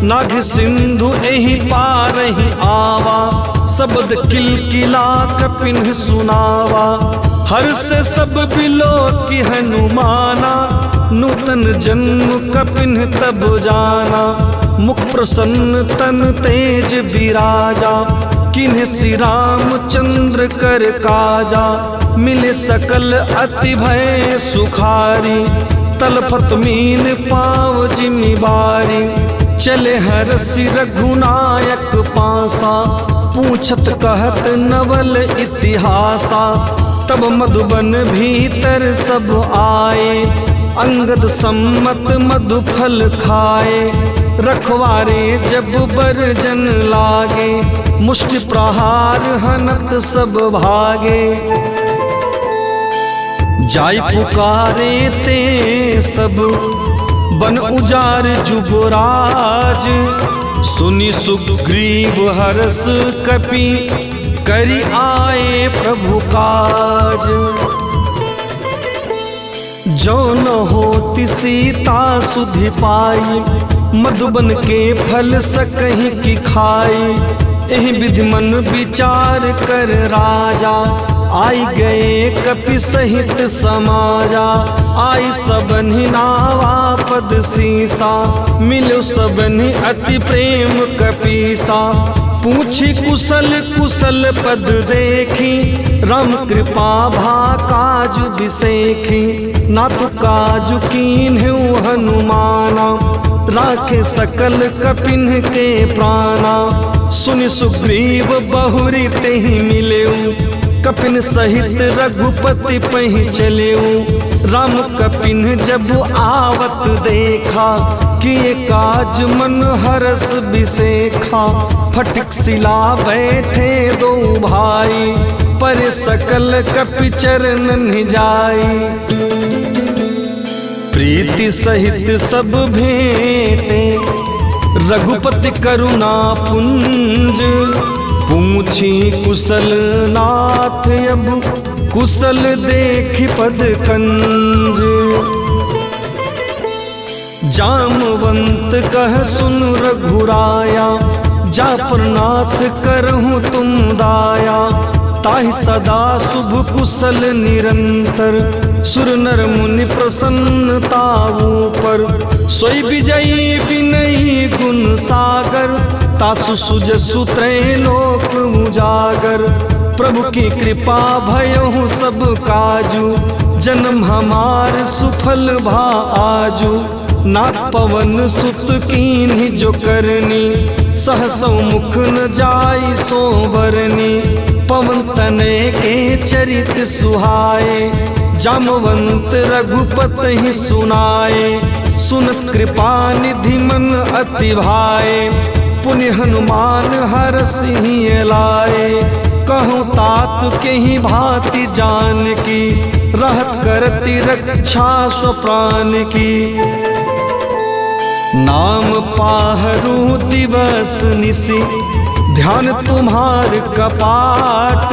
नाग सिंधु एहि पार ही आवा, शब्द किलकिला कपिन सुनावा। हर से सब बिलो की हनुमाना, नूतन जन्म कपिन तब जाना। मुख प्रसन्न तन तेज विराजा, किन्ह श्री रामचंद्र कर काजा। मिले सकल अति भय सुखारी, तलफत मीन पाव जिम्मेवारी। चले हरसि रघुनायक पासा, पूछत कहत नवल इतिहासा। तब मधुबन भीतर सब आए, अंगद सम्मत मधु फल खाए। रखवारे जब बरजन लागे, मुष्टि प्रहार हनत सब भागे। जाय पुकारे ते सब, बन उजार जुबराज। सुनि सुग्रीव हरस कपि, करि आए प्रभु काज। जो न होति सीता सुधि पाई, मधुबन के फल सकहि की खाई। एहि विधि मन विचार कर राजा, आई गए कपि सहित समाजा। आई सबनि नावा पद सीसा, मिलो सबनि अति प्रेम कपीसा। पूछी कुशल कुशल पद देखी, राम कृपा भा काजु बिसेखी। नाथ काजु कीन्हु हनुमाना, राखे सकल कपिन के प्राणा। सुनि सुग्रीव बहुरी तेहि मिलेऊ, कपिन सहित रघुपति पहि चलेऊ। राम कपिन जब आवत देखा, किए काज मन हरस बिसेखा। फटक सिला बैठे दो भाई, पर सकल कपि चरणन जाई। प्रीति सहित सब भेंटे, रघुपति करुणा पुंज। पूछी कुशल नाथ अब, कुशल देखि पद कंज। जामवंत कह सुन रघुराया, जा परनाथ करहूँ तुम दाया, ताहि सदा शुभ कुशल निरंतर। सुर नर मुनि प्रसन्नताऊ पर, सोई विजयी विनयी गुण सागर। तासु सुजसु त्रैलोक उजागर, प्रभु की कृपा भयहु सब काजू। जन्म हमार सुफल भा आजू, नाथ पवन सुत कीन्ही जो करनी। सहसौ मुख न जाई सो बरनी, पवन तनय के चरित सुहाए। जामवंत रघुपति सुनाए, सुनत कृपा निधि मन अति भाए। पुण्य हनुमान हरषि लाए, कहूँ तात के ही भांति जान की। रहत करती रक्षा स्व प्राण की, नाम पाहरू दिवस निशि। ध्यान तुम्हार कपाट,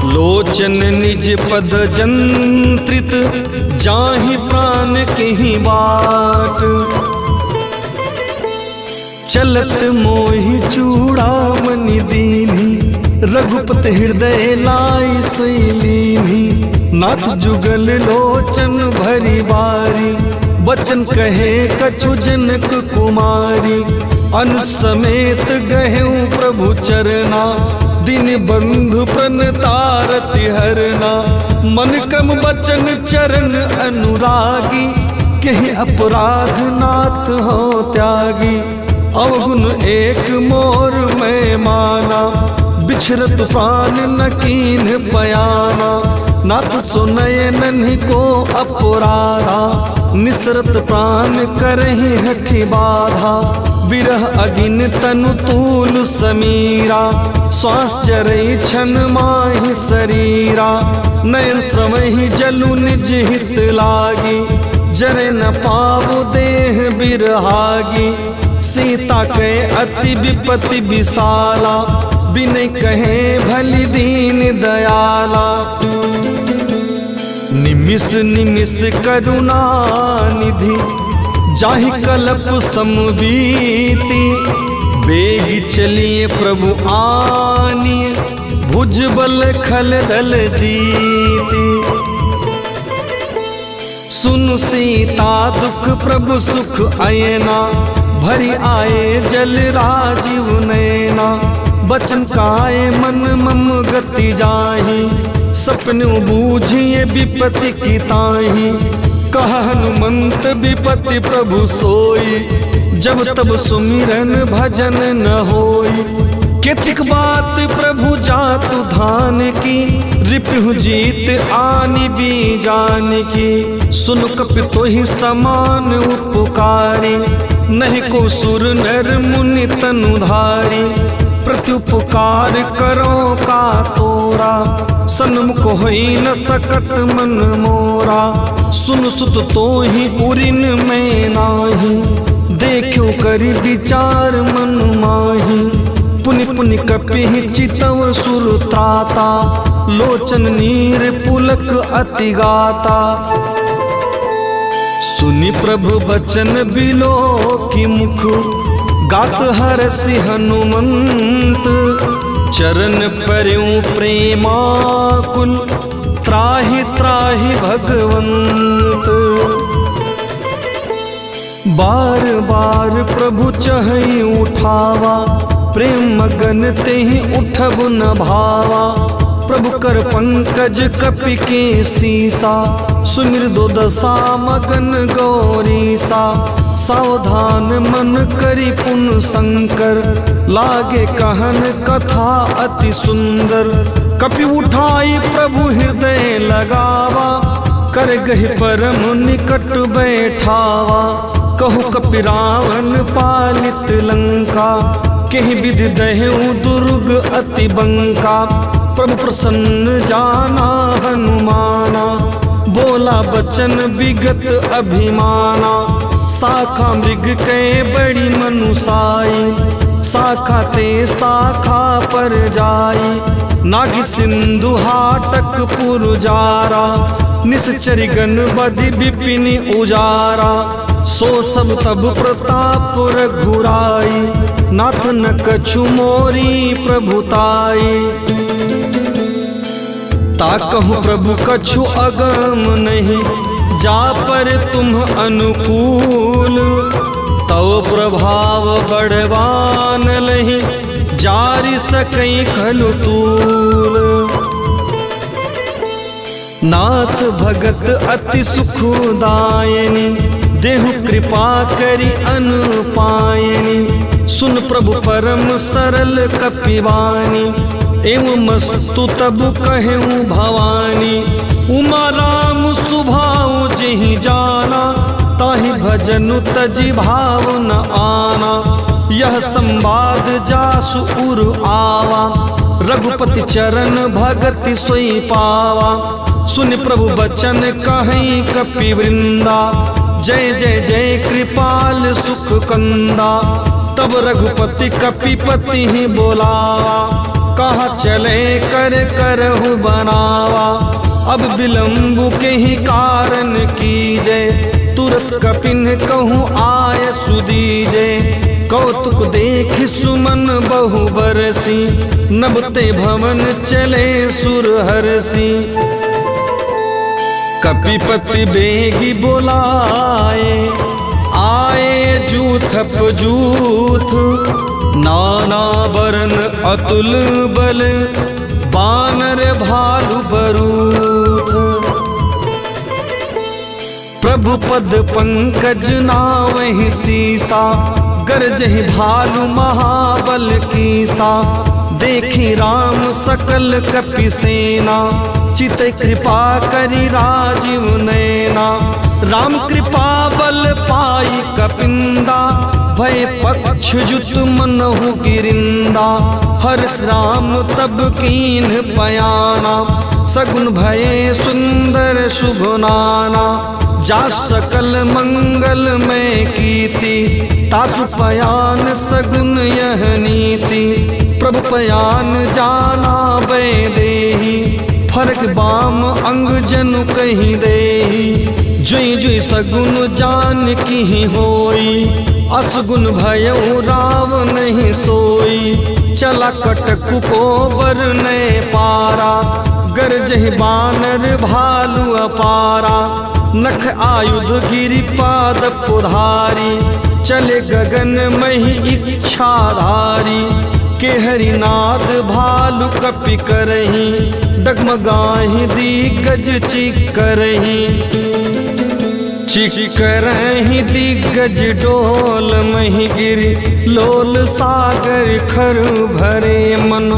लोचन निज पद जंत्रित। जाहि प्राण के ही बाट, चलत मोहि चूड़ामणि दीन्ही। रघुपति हृदय लाई सोई, नाथ जुगल लोचन भरी बारी। बचन कहे कछु जनक कुमारी, अनुज समेत गहेऊ प्रभु चरना। दिन बंधु प्रणतारति हरना, मन क्रम बचन चरण अनुरागी। कहीं अपराध नाथ हो त्यागी, अवगुण एक मोर में माना। बिछरत प्राण न कीन पयाना, नाथ सुनय नन्ही को अपराधा। निसरत प्राण करहि हठि बाधा, विरह अगिन तनु तूल समीरा। श्वास चरई छन माहि शरीरा, नयन श्रमहि जलु निज हित लागी। जरे न पावु देह बिरहागी, सीता के अति विपति विशाला। बिन कहे भली दीन दयाला, निमिष निमिष करुणा निधि। जाहि कल्प समबीति, बेगी चलिए प्रभु आनिए। भुज बल खल दल जीती, सुन सीता दुख प्रभु सुख अयना। भरी आए जल राजीव नैना, बचन काए मन मम गति जाहि। सपनु बूझिए विपति की ताहि, कह हनुमंत विपति प्रभु सोई। जब तब सुमिरन भजन न होई, केतिक बात प्रभु जातु धान की। रिपुहु जीत आनि बीजान की, सुन कपि तोहि समान उपकारी। नहीं को सुर नर मुनि तनुधारी, प्रत्युपकार करो का तोरा। सन्मुख होई न सकत मन मोरा, सुन सुत तो ही उरिन में नाही। देखो करि विचार मन माही, पुनि पुनि कपि चितव सुर त्राता। लोचन नीर पुलक अति गाता, सुनि प्रभु बचन बिलो की मुख। गात हरषि हनुमंत, चरण पर्यों प्रेमाकुल। त्राहि त्राहि भगवंत, बार बार प्रभु चहई उठावा। प्रेम मगन तेहि उठब न भावा। प्रभु कर पंकज कपि के सीसा, सुमिर दो दशा मगन गौरीसा। सावधान मन करि पुन शंकर, लागे कहन कथा अति सुंदर। कपि उठाई प्रभु हृदय लगावा, कर गहि परम निकट बैठावा। कहु कपि रावण पालित लंका, केहि विधि दहेउ दुर्ग अति बंका। प्रभु प्रसन्न जाना हनुमाना, बोला बचन विगत अभिमाना। शाखा मृग के बड़ी मनुसाई, शाखा ते शाखा पर जाई। नागी सिंधु हाटक पुरजारा, निश्चरी गण बधि विपिन उजारा। सो सब तब प्रताप रघुराई, नाथ न कछु मोरी प्रभुताई। ताकहु प्रभु कछु अगम नहीं, जा पर तुम अनुकूल। तव प्रभाव बड़वान लहि, जारि सकई खलु तूल। नाथ भगत अति सुखदायनी, देहु कृपा करि अनुपायनी। सुन प्रभु परम सरल कपिवानी, एवं मस्तु तब कहूँ भवानी। उमा राम सुभाऊ जेहि जाना, ताहि भजनु तजि भाव न आना। यह संवाद जासु उर आवा, रघुपति चरण भगति सोई पावा। सुन प्रभु बचन कहीं कपि वृंदा, जय जय जय कृपाल सुख कंदा। तब रघुपति कपिपति ही बोलावा, कहा चले कर करहु बनावा। अब विलंबु के ही कारण कीजे, तुरत कपिन कहूँ आय सुदीजे। कौतुक देख सुमन बहु बरसी, नबते भवन चले सुरहरसी। कपिपति बेगी बोलाए, आए जूथप जूथ। नाना बरन अतुल बल, बानर भालु बरूथ। प्रभु पद पंकज नावहि सीसा, गरजहि भालु महाबल कीसा। देखी राम सकल कपि सेना, चित कृपा करि राजीव नैना। राम कृपा बल पाई कपिंदा, भय पक्ष जुत मनहु गिरिंदा। हर्ष राम तब कीन पयाना, सगुन भये सुंदर शुभ नाना। जा सकल मंगल में कीति, तासु पयान सगुन यह नीति। प्रभु पयान जाना बै देही, फरक बाम अंग जनु कहीं देही। जुई जुई सगुन जान की होई, असगुन भयउ राव नहीं सोई। चला कटकु को बर ने पारा, गरजहि बानर भालु अपारा। नख आयुध गिरि पाद पुधारी, चले गगन मही इच्छाधारी। के हरिनाद भालु कपि करही, डगमगाहि दिग्गज चिकरही। चिकरहि दिग्गज डोल मही गिरि, लोल सागर खर भरे मन।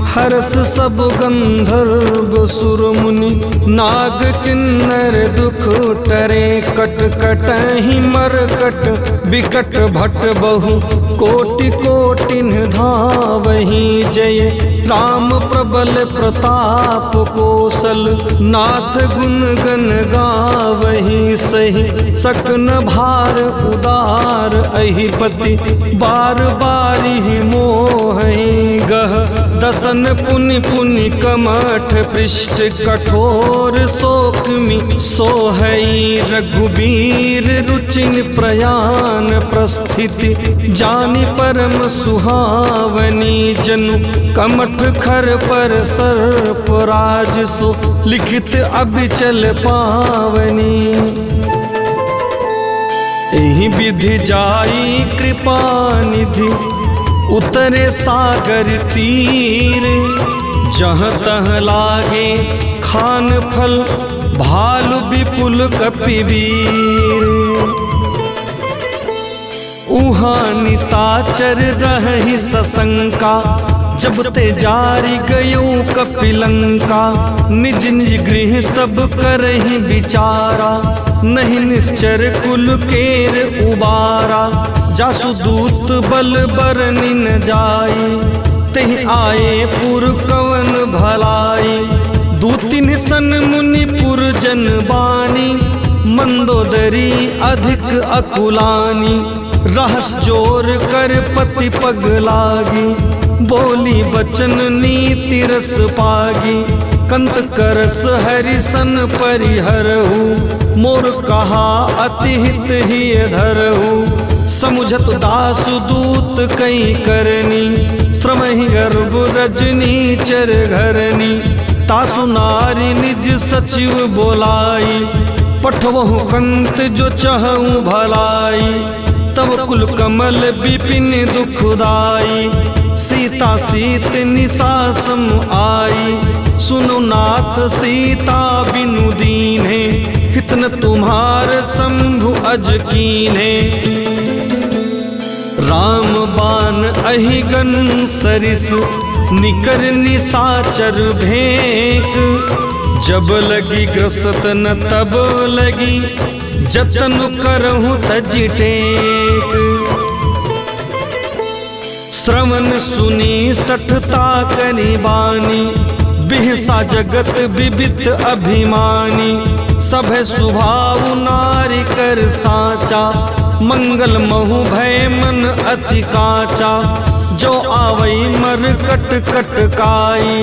हरस सब गंधर्व सुर मुनि, नाग किन्नर दुख टरे। कट कटहि मरकट बिकट भट बहु, कोटि कोटिन धावहि जय। राम प्रबल प्रताप कौशल, नाथ गुण गण गावहि सही। सकन भार उदार अहिपति, बार बारी मोहि गह। दसन पुनि पुनि कमठ पृष्ठ, कठोर शोकमि सोहई। रघुबीर रुचिन प्रयाण प्रस्थिति, जानि परम सुहावनी। जनु कमठ खर पर सर्प राज, सो लिखित अबिचल पावनी। एहि विधि जाई कृपा निधि, उतरे सागर तीर। जहाँ तहाँ लागे खान फल, भालु विपुल कपिवीर। उहाँ निशाचर रहि सशंका, जब ते जारी गयो कपिलंका। निज निज गृह सब करहि विचारा, नहीं निश्चर कुल केर उबारा। जासु दूत बल बरनि न जाई, तेहि आए पुर कवन भलाई। दूतिन सन मुनि पुर जन बानी, मंदोदरी अधिक अकुलानी। रहस जोर कर पति पग लागी, बोली बचन नीति रस पागी। कंत करस हरिसन परिहरहु, मोर कहा अति हित ही धरहु। समुझत दासु दूत कई करनी, श्रमहि गर्भ रजनी चर घरनी। तासु नारी निज सचिव बोलाई, पठवहु कंत जो चहु भलाई। तब कुल कमल विपिन दुखदाई, सीता सीत निशा सम आई। सुनो नाथ सीता बिनु दीन्हे, हितन तुम्हार शंभु अज कीन्हे। राम बाण अहिगन सरिस, निकर निशाचर भेंक। जब लगी ग्रसत न तब लगी, जतन करहु तज टेक। श्रवण सुनी सठता करी बानी, बिहसा जगत विबित अभिमानी। सभे स्वभाव नारी कर साचा, मंगल महु भय मन अति काचा। जो आवई मर कट कट काई,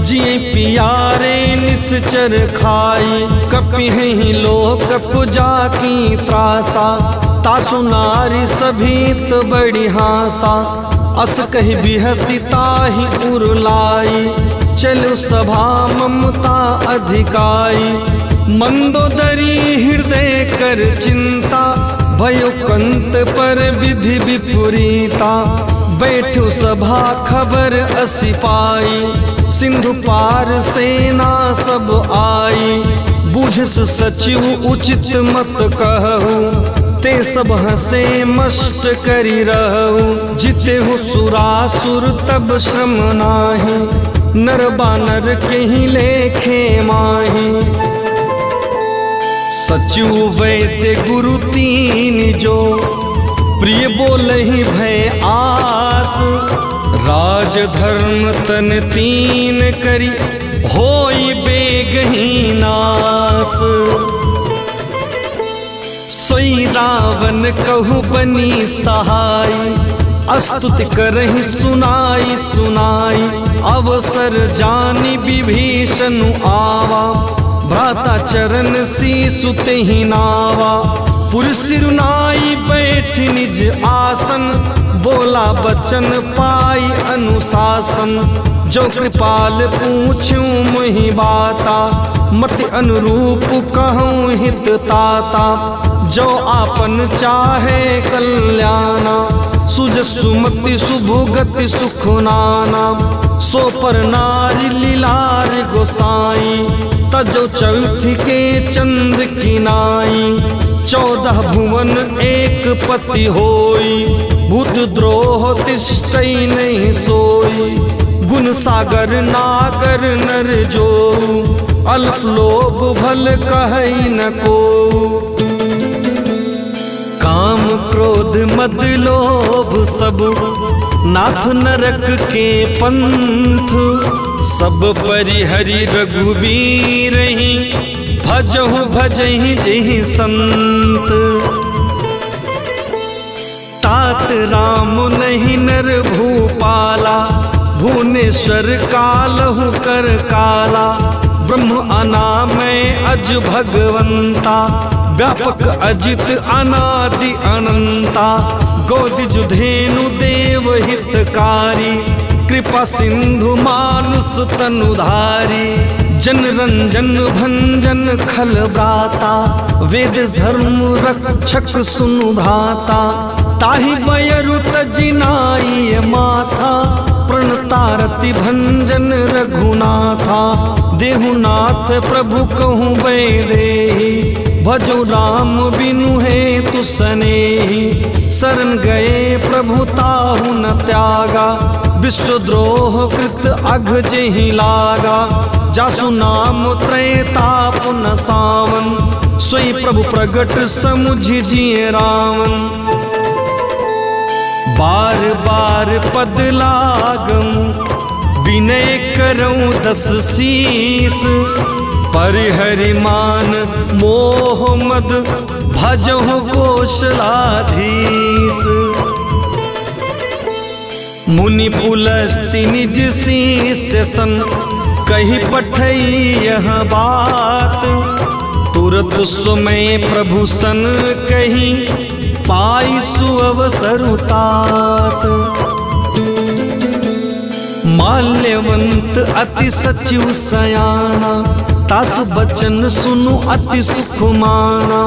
जिये पियारे निश्चर खाई। कपिहि लोक पुजा की त्रासा, तासु नारी सभीत बड़ी हासा। अस कहि बिहसिता ही उरलाई, चलो सभा ममता अधिकाई। मंदोदरी हृदय कर चिंता, भयो कंत पर विधि विपरीता। बैठो सभा खबर असी पाई, सिंधु पार सेना सब आई। बूझस सचिव उचित मत कहु, ते सब हसे मष्ट करी रहु। जिते हो सुरासुर तब श्रम नाही, नर बानर के ही लेखे माही। सचिव वैद्य गुरु तीन जो, प्रिय बोलहि भय आस। राज धर्म तन तीन करी, होई बेगहि नास। सोई रावण कहु बनी सहाई, अस्तुति करहि सुनाई सुनाई। अवसर जानी विभीषण आवा, भ्राता चरण शीसु तेहि नावा। पुर सिरुनाई बैठ निज आसन, बोला बचन पाई अनुशासन। जो कृपाल पूछूं मुहि बाता, मति अनुरूप कहूँ हित ताता। जो आपन चाहे कल्याणा, सुज सुमति सुभुगति सुख नाना। सो पर नारी लीलार गोसाई, तजो चौथी के चंद की नाई। 14 भुवन एक पति होई, भूत द्रोह तिष्ठई नहीं सोई। गुण सागर नागर नर जो, अल्प लोभ भल कहई न को। काम क्रोध मद लोभ सब, नाथ नरक के पंथ। सब परिहरि रघुवीर ही, भजहु भजहि जेहि संत। तात राम नहीं नर भूपाला, भुवनेश्वर कालहु कर काला। ब्रह्म अनामय अज भगवंता, व्यापक अजित अनादि अनंता। गोदिज धेनु देव हितकारी, कृपा सिंधु मानुष तनुधारी। जन रंजन भंजन खल ब्राता, वेद धर्म रक्षक सुनु भ्राता। ताहि बयरु तजिनाई माथा, प्रणतारति भंजन रघुनाथा। देहुनाथ प्रभु कहूँ वैदेही, भजो राम बिनु हेतु सनेही। शरण गए प्रभु ताहु न त्यागा, विश्वद्रोह कृत अघ जेहि लागा। जासु नाम त्रैताप न सावन, सोई प्रभु प्रगट समुझि जिय रावण। बार बार पद लागम, विनय करऊँ 10 शीस। परिहरि मान मोह मद, भजहु कौशलाधीश। मुनि पुलस्ति निज शीस सन, कही पठई यह बात, तुरत सुमय प्रभु सन कही, पाई सुअवसर तात। माल्यवंत अति सचिव सयाना, तासु बचन सुनु अति सुख माना।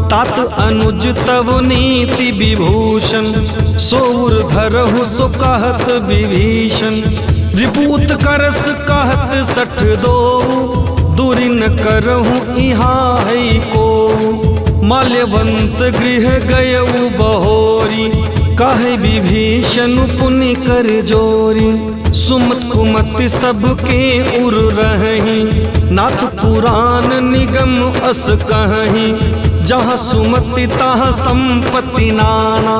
तात अनुज तव नीति विभूषण, सोर धरहु सो कहत विभीषण। रिपूत करस कहत सठ दो, दूरी न करहु इहाँ है को। माल्यवंत गृह गयउ बहोरी, कहे विभीषण पुनि कर जोरी। सुमत कुमति सबके उर रही, नाथ पुराण निगम अस कहीं। जहाँ सुमति तहाँ संपत्ति नाना,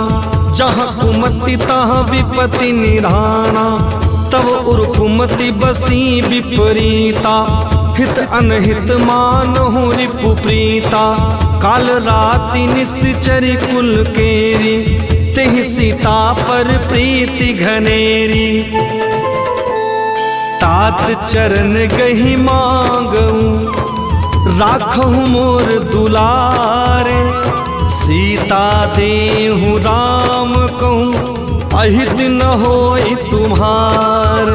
जहाँ कुमति तहाँ विपत्ति निधाना। तब उर कुमति बसी विपरीता, हित अनहित मानहु रिपु प्रीता। काल राति निश्चरी कुल केरी, तेहि सीता पर प्रीति घनेरी। तात चरण गही मांगऊ, राखहु मोर दुलारे। सीता देहु राम कहूँ, अहित न होई तुम्हार।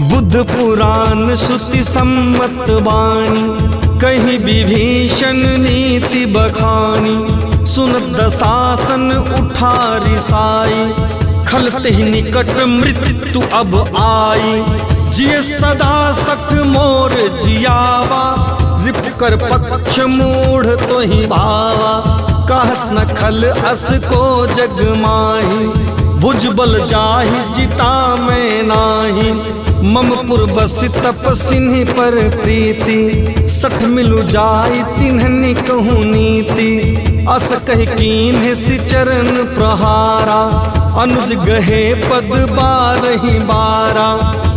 बुद्ध पुराण श्रुति सम्मत वाणी, कहीं विभीषण नीति बखानी। सुनत दशासन उठा रिसाई, खलते ही निकट मृत्यु अब आई। जिय सदा सख मोर जियावा, रिप कर पक्ष मूढ़ तो ही भावा। कहस न खल अस को जग माही, भुजबल जाहि जिता मैं नाही। मम पुर बसि तपसिन्हि पर प्रीति, सठ मिलु जाई तिन्हनि कहूँ नीति। अस कह कीन्ह सि चरण प्रहारा, अनुज गहे पद बारहि बारा।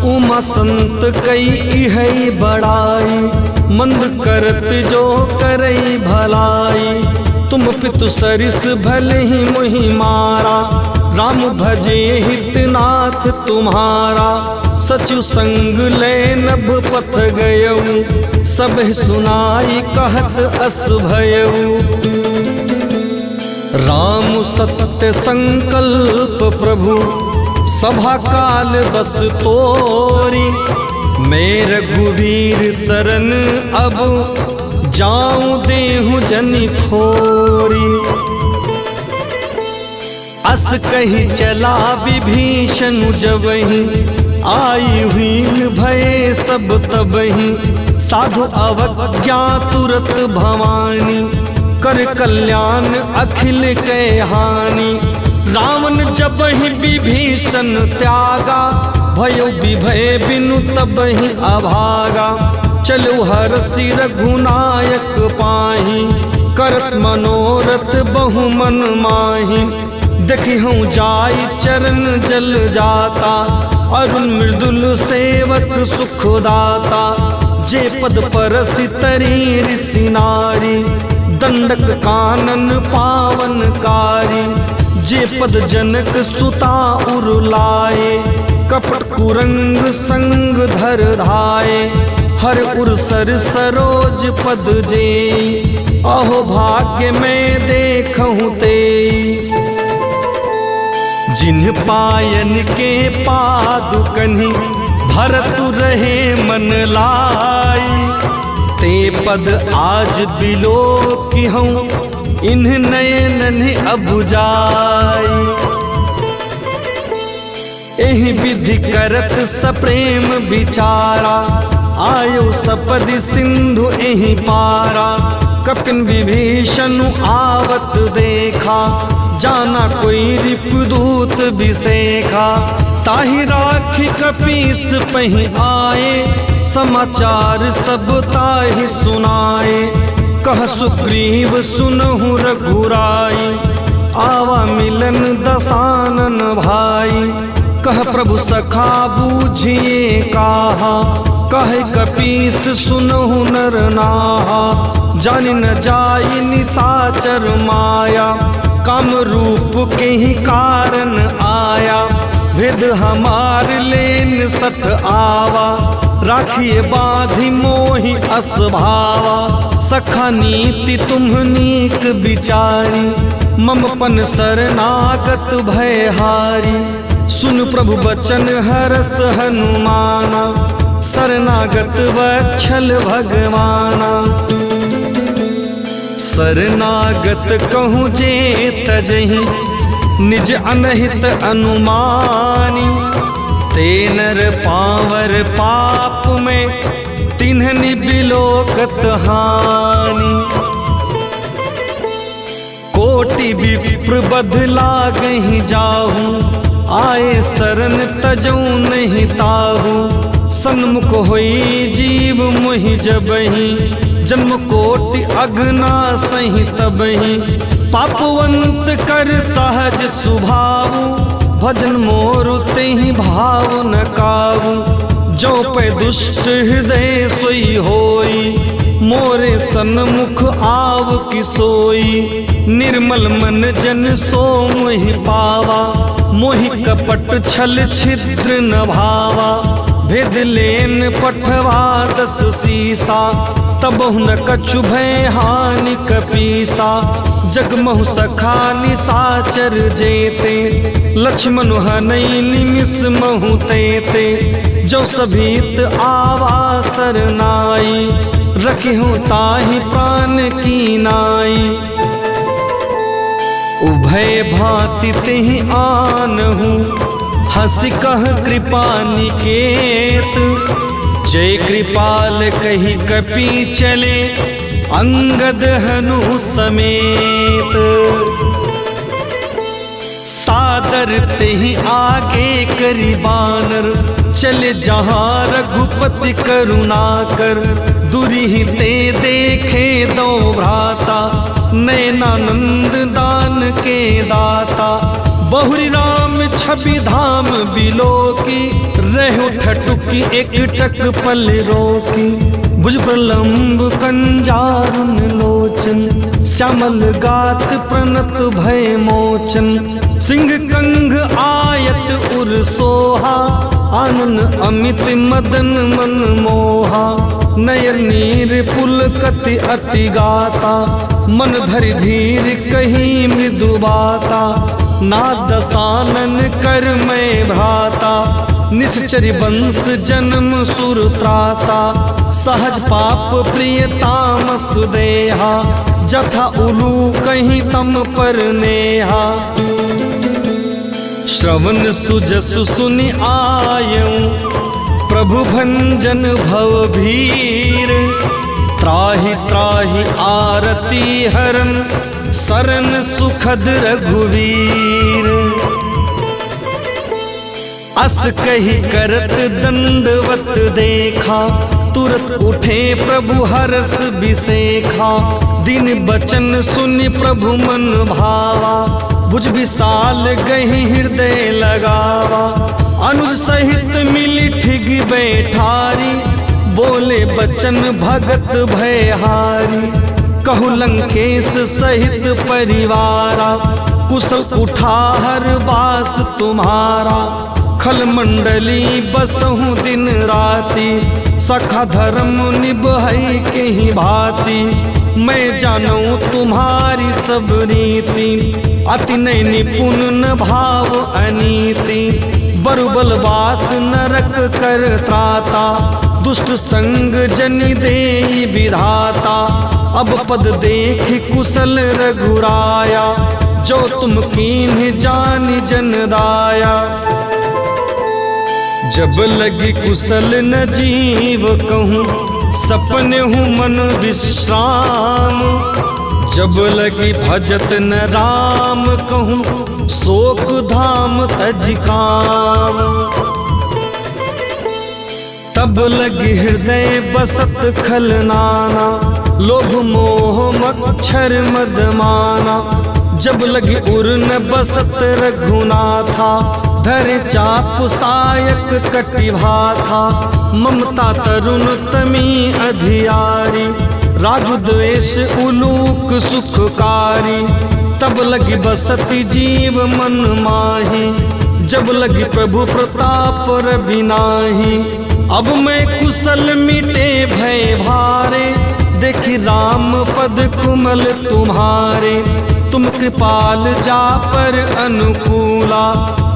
उमा संत कई इहै बड़ाई, मंद करत जो करई भलाई। तुम पितु सरिस भले ही मोहि मारा, राम भजे हितनाथ तुम्हारा। सचु संग ले नभ पथ गयऊ, सब सुनाई कहत अस भयऊ। राम सत्य संकल्प प्रभु, सभा काल बस तोरी। मैं रघुवीर शरण अब, जाऊं देहु जनि खोरी। अस कही चला विभीषण जबहि, आई हुई भये सब तबहि। साधु अवज्ञा तुरत भवानी, कर कल्याण अखिल कै हानि। रावण जबहि विभीषण त्यागा, भयो विभय बिनु तबहि अभागा। चलो हरषि रघुनायक पाहि, करत मनोरथ बहु मन माहि। देखि हूँ जाई चरण जल जाता, अरुण मृदुल सेवक सुखदाता। जे पद परसि तरी ऋषि नारी, दंडक कानन पावनकारी। जे पद जनक सुता उरुलाए, कपट कुरंग संग धर धाये। हर उर सर सरोज पद जेई, अहो भाग्य में देखहूँ तेई। जिन पायन के पादुकनि, भरतु रहे मन लाई। ते पद आज बिलो की हूँ, इन्ह नयन अब जाई। एहि विधि करत सप्रेम विचारा, आयो सपदि सिंधु एहि पारा। कपिन विभीषण आवत देखा, जाना कोई रिपुदूत विसेखा। ताहि राखी कपीस पहि आए, समाचार सब ताहि सुनाए। कह सुग्रीव सुनहु रघुराई, आवा मिलन दसानन भाई। कह प्रभु सखा बूझिए काहा, कह कपीस सुनहु नर नाहा। जानि न जाई निसाचर माया, काम रूप के ही कारण आया। भेद हमार लेन सठ आवा, राखिए बाधी मोहि असभावा। सखा नीति तुम्हनीक विचारी, ममपन शरणागत भयहारी। सुन प्रभु बचन हरस हनुमाना, शरणागत वत्सल भगवाना। शरणागत कहूँ जे तजहि, निज अनहित अनुमानी। ते नर पावर पाप में, तिन्हनि बिलोकत हानि। कोटि विप्र बदला गहि जाहूँ, आए शरण तजऊ नहीं ताहू। सन्मुख होई जीव मोहि जबहि, जन्म कोटि अगना सही तबहि। पापवंत कर सहज सुभावु, भजन मोरु तेहि भाव न कावु। जो पे दुष्ट हृदय सोई होई, मोरे सन्मुख आव कि सोई। निर्मल मन जन सो मोहि पावा, मोहि कपट छल छिद्र न भावा। भेद लेन पठवा 10 सीसा, तबहु न कछु भय हानि कपीसा। जगमहु सखा निसाचर जेते, लक्ष्मण हनई निमिष महु तेते। जो सभीत आवा सरनाई, रखिहु ताहि प्राण की नाई। उभय भांति तेहि आनहु, हंसी कह कृपा निकेत। जय कृपाल कही कपि चले, अंगद हनु समेत। सादर तेहि आगे करी बानर, चले जहाँ रघुपति करुणाकर। दुरिहि ते देखे दो भ्राता, नयनानंद दान के दाता। बहुरी राम छवि धाम बिलोकी, रहु ठटुकी एक टक पल रोकी। भुज प्रलंब कंजारुन लोचन, श्यामल गात प्रणत भय मोचन। सिंह कंग आयत उर सोहा, आनन अमित मदन मन मोहा। नयन नीर पुलकति अति गाता, मन धरि धीर कही मृदु बाता। नादसानन कर मैं भ्राता, निश्चरी वंश जन्म सुर त्राता। सहज पाप प्रिय तामस देहा, जथा उलू कहीं तम पर नेहा। श्रवण सुजसु सुनि आयऊं, प्रभु भंजन भव भीर। त्राहि त्राहि आरती हरन, शरण सुखद रघुवीर। अस कही करत दंडवत देखा, तुरत उठे प्रभु हरस बिसेखा। दिन बचन सुनि प्रभु मन भावा, भुज विशाल गहि हृदय लगावा। अनुज सहित मिली ठिग बैठारी, बोले बचन भगत भयहारी। कहु लंकेश सहित परिवारा, कुशल कुठार बास तुम्हारा। खल मंडली बसहु दिन राति, सखा धर्म निभई के ही भांति। मैं जानूं तुम्हारी सब रीति, अति नय निपुण न भाव अनीति। बरुबल वास नरक कर त्राता, दुष्ट संग जनि देई विधाता। अब पद देख कुशल रघुराया, जो तुम कीन्ह जान जन दाया। जब लगी कुशल न जीव कहूँ, सपने हूँ मन विश्राम। जब लगी भजत न राम कहूँ, शोक धाम तज काम। तब लगी हृदय बसत खलनाना, लोभ मोह मच्छर मदमाना। जब लगी उर न बसत रघुनाथा, धर चाप सायक कटिभा था। ममता तरुण तमी अधियारी, राग द्वेष उलूक सुखकारी। तब लगी बसती जीव मन माही, जब लगी प्रभु प्रताप रबिनाही। अब मैं कुशल मिटे भय भारे, देखी राम पद कुमल तुम्हारे। तुम कृपाल जा पर अनुकूला,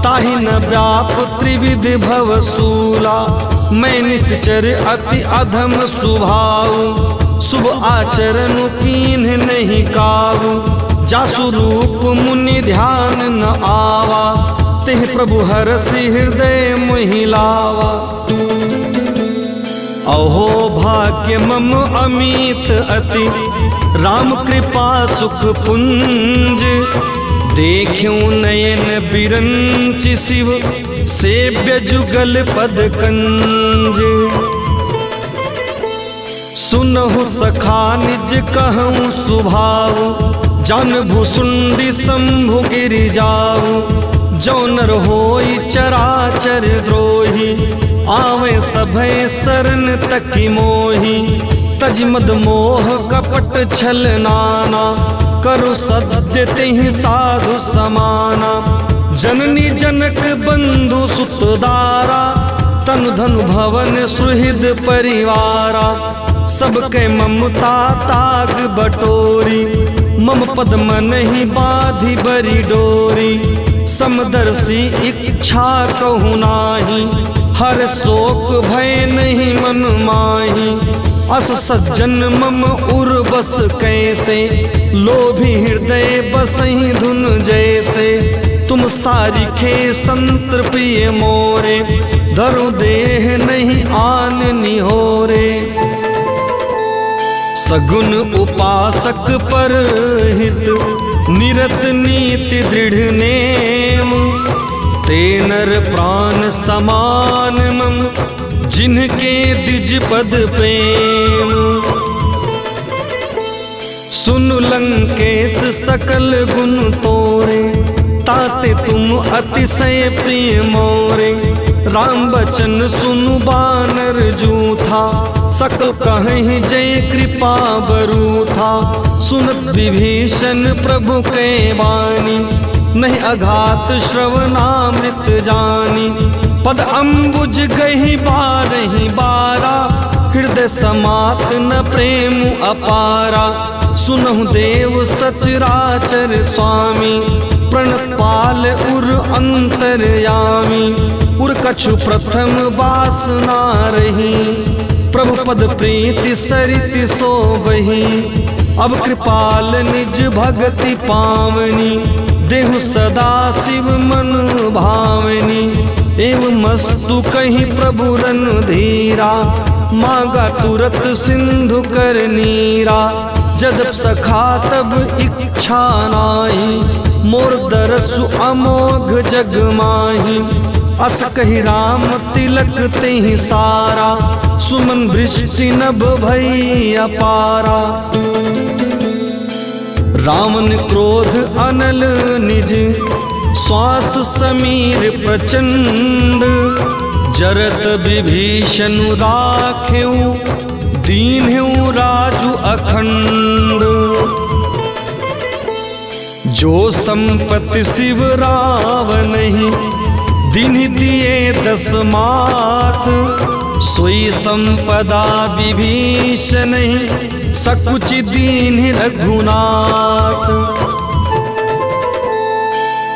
ताहि न व्याप त्रिविधि भवसूला। मैं निश्चर अति अधम स्वभाव, शुभ आचरण कीन्ह नहीं काबू। जासु रूप मुनि ध्यान न आवा, तेह प्रभु हरसि हृदय मोहि लावा। अहो भाग्य मम अमित अति, राम कृपा सुख पुंज। देखूं नयन बिरंच शिव, सेव्य जुगल पद कंज। सुनहु सखा निज कहूँ सुभाव, जान भुसुंडी शंभु गिरि जाऊ। जो नर होई चराचर द्रोही, आवे सभय शरण तकी मोही। तज मद मोह कपट छल नाना, करु सत्य तेहि साधु समाना। जननी जनक बंधु सुतदारा, तनु धनु भवन सुहृद परिवारा। सबके ममता ताग बटोरी, मम पद मन ही बाधि बरी डोरी। समदर्शी इच्छा कहु नाही, हर शोक भय नहीं मन माही। अस सज्जन मम उर बस कैसे, लोभी हृदय बसहि धुन जैसे। तुम सारिखे संत प्रिय मोरे, धरु देह नहीं आन निहोरे। सगुन उपासक पर हित, निरत नीति दृढ़ नेम। ते नर प्राण समान मम, जिनके द्विज पद प्रेम। सुन लंकेश सकल गुण तोरे, ताते तुम अतिशय प्रिय मोरे। राम बचन सुनु बानर जूथा, सकल कहीं जय कृपा बरू था। सुनत विभीषण प्रभु के वाणी, नहीं अघात श्रवणामृत जानी। पद अम्बुज गही बारही बारा, हृदय समात न प्रेम अपारा। सुनहु देव सचराचर स्वामी, प्रणपाल उर अंतरयामी। उर कछु प्रथम वासना रही, प्रभु पद प्रीति सरित सोबही। अब कृपाल निज भगति पावनी, देहु सदा शिव मन भावनी। एवं मस्तु कहीं प्रभु रन धीरा, मांगा तुरत सिंधु कर नीरा। जदप सखा तब इच्छा नाही, मोर दरसु अमोघ जग माही। अस कही राम तिलक तेहि सारा, सुमन वृष्टि नभ भई अपारा। रावण क्रोध अनल निज, श्वास समीर प्रचंड। जरत विभीषण राखेऊ, दीन्हु राजु अखंड। जो संपत्ति शिव रावणहि, दीन्हि दिए 10 माथ। सोई संपदा विभीषणहि, सकुचि दीन्हि रघुनाथ।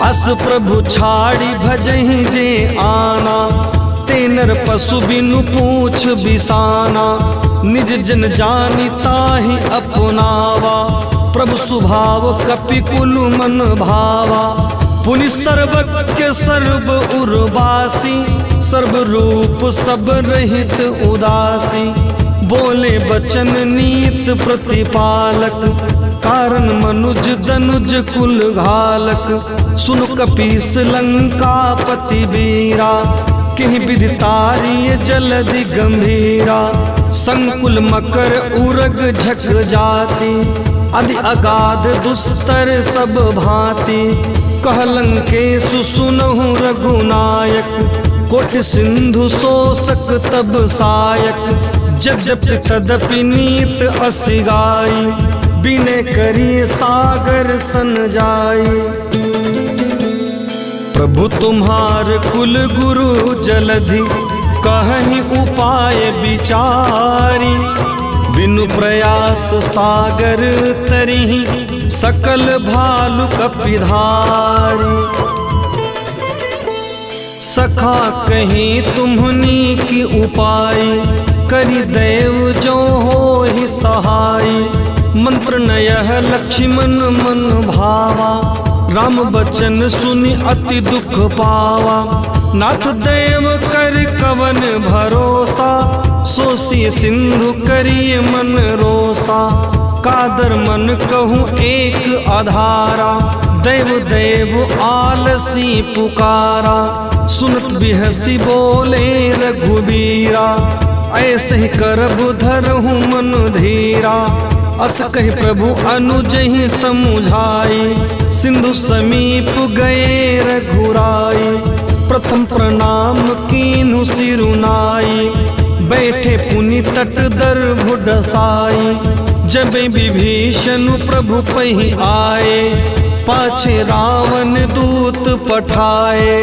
अस प्रभु छाड़ी भजहि जे आना, ते नर पशु बिनु पूछ बिसाना। निज जन जानि ताहि अपनावा, प्रभु स्वभाव कपि कुल मन भावा। पुनि सर्वज्ञ सर्व उर्वासी, सर्व रूप सब रहित उदासी। बोले बचन नीत प्रतिपालक, कारण मनुज दनुज कुल घालक। सुन कपीस लंकापति वीरा, कहीं विदितारिय जलधि गंभीरा। संकुल मकर उरग झक जाति, अधि अगाध दुस्तर सब भांति। कहलंकेशु सुनहु रघुनायक, कोटि सिंधु शोषक तब सायक। यद्यपि तदपि नीत असि गाई, बिने करिए सागर सन जाई। प्रभु तुम्हार कुल गुरु जलधि कहीं उपाय विचारी, बिनु प्रयास सागर तरिहि सकल भालु कपिधारी। सखा कहीं तुम्हनी की उपाय, करि देव जो हो ही सहाय। मंत्र नयह लक्ष्मण मन भावा, राम बचन सुनि अति दुख पावा। नाथ देव कर कवन भरोसा, सोसी सिंधु करिय मन रोसा। कादर मन कहूँ एक आधारा, देव देव आलसी पुकारा। सुनत बिहसी बोले रघुबीरा, ऐसे ही करब धरहूँ मन धीरा। अस कहि प्रभु अनुजहि समुझाई, सिंधु समीप गए रघुराई। प्रथम प्रणाम कीन्हु सिरुनाई, बैठे पुनि तट दर्भ डसाई। जब विभीषण प्रभु पहि आए, पाछे रावण दूत पठाए।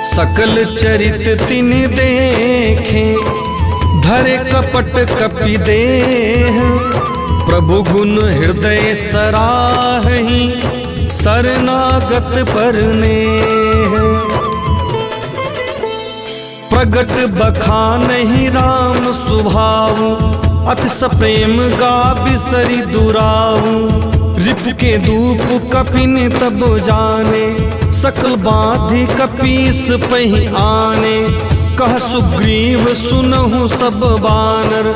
सकल चरित तिन देखे, धरे कपट कपि देह। प्रभु गुण हृदय सराहि, शरणागत पर नेह। प्रगट बखानहि राम सुभाऊ, अति सप्रेम गा बिसरि दुराऊ। रिपु के धूप कपिन तब जाने, सकल बाधि कपीस पहि आने। कह सुग्रीव सुनहु सब बानर,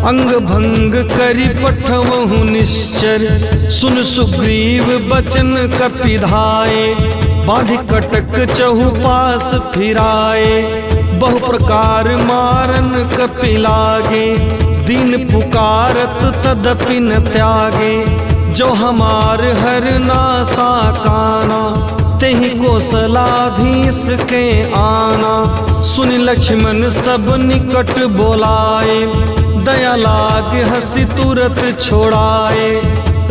अंग भंग करि पठवहु निश्चर। सुन सुग्रीव बचन कपिधाए, बाधि कटक चहुपास फिराए। बहु प्रकार मारन कपि लागे, दीन पुकारत तदपि न त्यागे। जो हमार हर नासा काना, तेहि कोसलाधीश के आना। सुन लक्ष्मण सब निकट बोलाए, दया लाग हंसी तुरत छोड़ाए।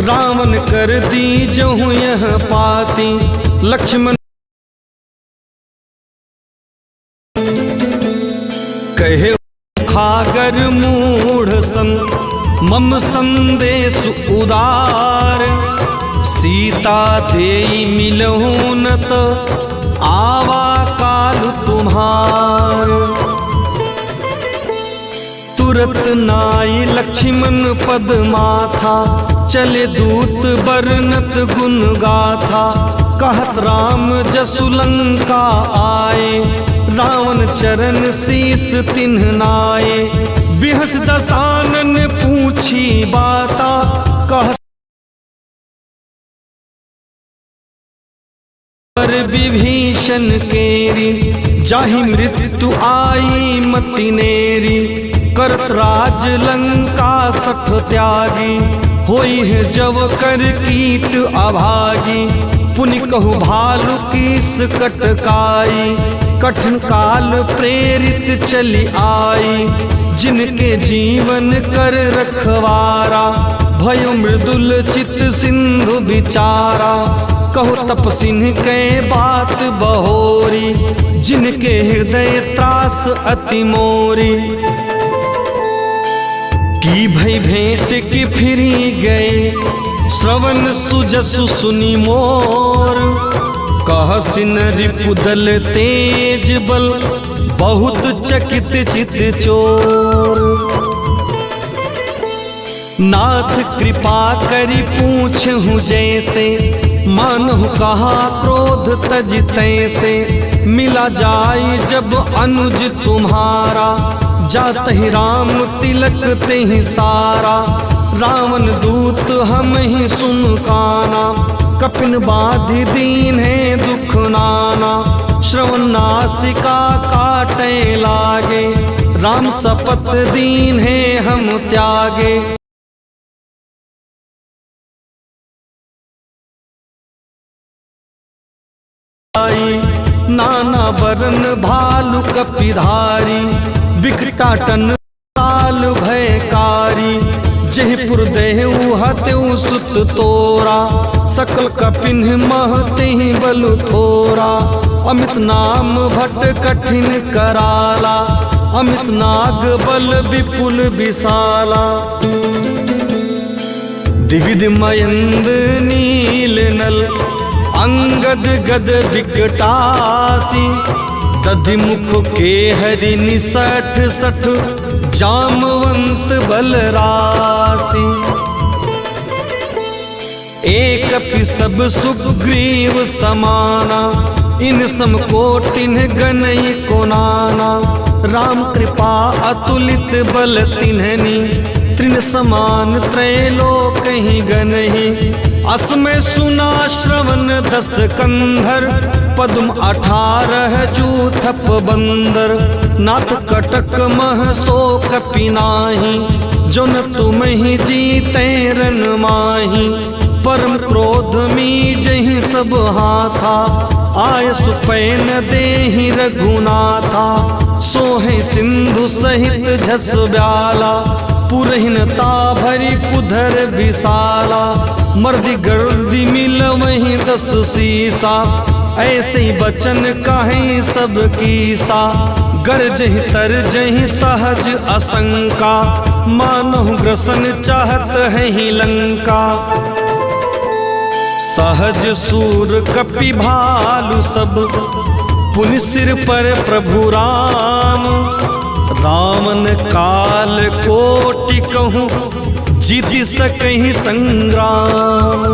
रावण कर दी जहु यह पाती, लक्ष्मण कहे खागर मूढ़ सन। मम संदेश उदार, सीता देई मिलहु न त आवा काल तुम्हार। तुरत नाई लक्ष्मण पद माथा, चले दूत बरनत गुण गाथा। कहत राम जसु लंका आए, रावण चरण शीस तिन्ह नाये। बिहस दसानन पूछी बाता, कह विभीषण केरी। जाहि मृत्यु आई मति नेरी, करत राज लंका सठ त्यागी। होई है जव कर कीट अभागी, पुनि कहु भालु कीस कटकाई। कठिन काल प्रेरित चली आई, जिनके जीवन कर रखवारा। भयो मृदुल चित सिंधु बिचारा, कहु तपसिन के बात बहोरी। जिनके हृदय त्रास अति मोरी, की भई भेंट की फिरी गए। श्रवण सुजसु सुनि मोर, कहसिन रिपुदल तेज बल। बहुत चकित चित चोर, नाथ कृपा करि पूछहु जैसे। मानहु कहा क्रोध तज तैसे, मिला जाय जब अनुज तुम्हारा। जात ही राम तिलक तेहि सारा, रावण दूत हम ही सुन काना। कपिन बाधि दीन है दुख नाना, श्रवण नासिका काटे लागे। राम सपत दीन है हम त्यागे। नाना बरन भालु कपिधारी, बिकटाटन साल भयकारी। जयपुर देहु हतेउ सुत तोरा, सकल कपिन महते बलु थोरा। अमित नाम भट कठिन कराला, अमित नाग बल विपुल विशाला। दिविध मयंद नील नल, अंगद गद विकटासी। दधि मुख के हरि निसठ सठ, जामवंत बलरासी। एक पि सब सुग्रीव समाना, इन सम कोटिन गनई को नाना। राम कृपा अतुलित बल तिन्हनी, तृण समान त्रैलोक ही गनहि। असमय सुना श्रवण 10 कंधर, पद्म 18 जूथप बंदर। नाथ कटक मह सो कपि नाहि, जो न तुम ही जीते रन माही। परम क्रोध मी जहि सब हाथा, आय सुपैन देहि रघुनाथा। सोहे सिंधु सहित झस ब्याला, पुरहिनता भरी कुधर विशाला। मर्दी गर्दी मिल वहीं 10 सीसा, ऐसे ही बचन कहें सब कीसा। गरजहि तरजहि सहज असंका, मानहु ग्रसन चाहत है ही लंका। सहज सूर कपि भालु सब, पुनि सिर पर प्रभु राम। रामन काल कोटि कहूँ, जीत सकहि संग्राम।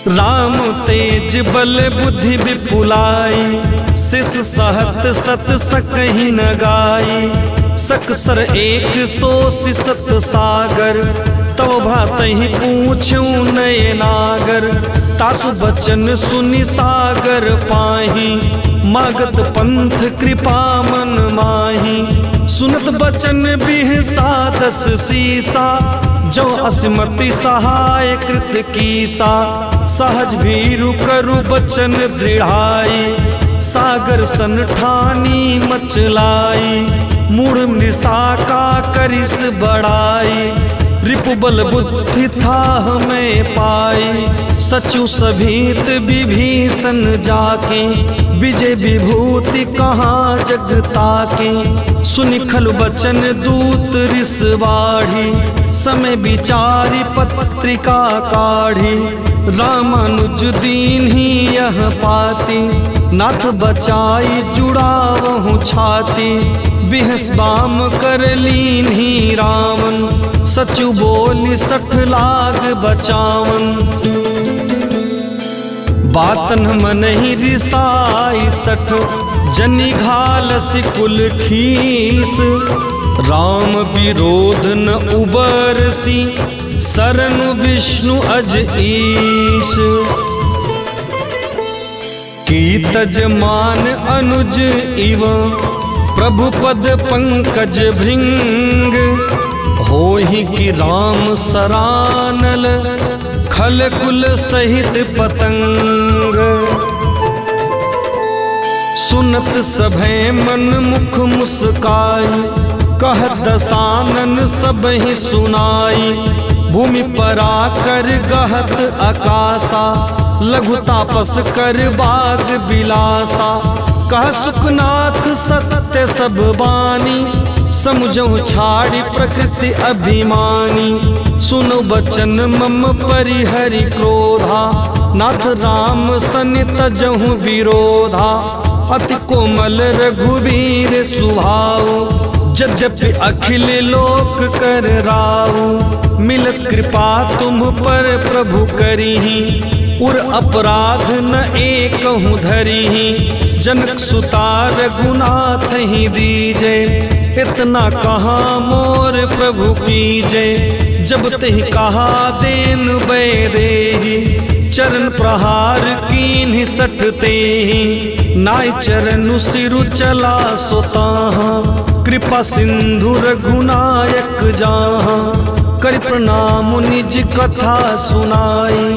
राम तेज बल बुद्धि विपुलाई, शिष सहत सत सकहि न गाई। सकसर 100 सागर, तव भ्रातहि पूछूं नये नागर। तासु बचन सुनि सागर पाही, मागत पंथ कृपा मन माही। सुनत बचन बिहसा 10 सीसा, जो असमति सहाय कृत कीसा। सहज भीरु करु बचन दृढ़ाई, सागर सन ठानी मचलाई। मूढ़ मृषा का करिस बड़ाई, रिपुबल बुद्धि था हमें पाई। सचु सभीत विभीषण जाके, विजय विभूति कहाँ जगता के। सुनि खलु बचन दूत रिस बाढ़ी, समय विचारी पत्रिका काढ़ी। रामानुज दीन ही यह पाती, नाथ बचाई जुड़ावहु छाती। बिहस बाम कर लीन ही रावण, सचु बोली 60 लाख बचावन। बातन मन ही रिसाई 60, जनि घालसि कुल खीस। राम विरोध न उबरसी, शरण विष्णु अज ईश। की तजमान अनुज इव, प्रभु पद पंकज भृंग। होहि कि राम सरानल, खल कुल सहित पतंग। सुनत सभे मन मुख मुस्काई, कह दसानन सब ही सुनाई। भूमि परा कर गहत आकाशा, लघु तापस कर बाग बिलासा। कह सुखनाथ सत्य सब बानी, समुझऊ छाड़ी प्रकृति अभिमानी। सुनो बचन मम परिहरि क्रोधा, नाथ राम सनि तजहु विरोधा। अति कोमल रघुवीर सुभाऊ, यद्यपि अखिल लोक कर राऊ। मिलत कृपा तुम पर प्रभु करिहि, उर अपराध न एकहु धरिहि। जनक सुता रघुनाथ ही दीजे, इतना कहाँ मोर प्रभु कीजे। जब तेहि कहा देन बै देहि, चरण प्रहार कीन्हि सटते ही। नाय चरण सिरु चला सोताहा, कृपा सिंधु रघुनायक जाहाँ। कर प्रणाम निज कथा सुनाई,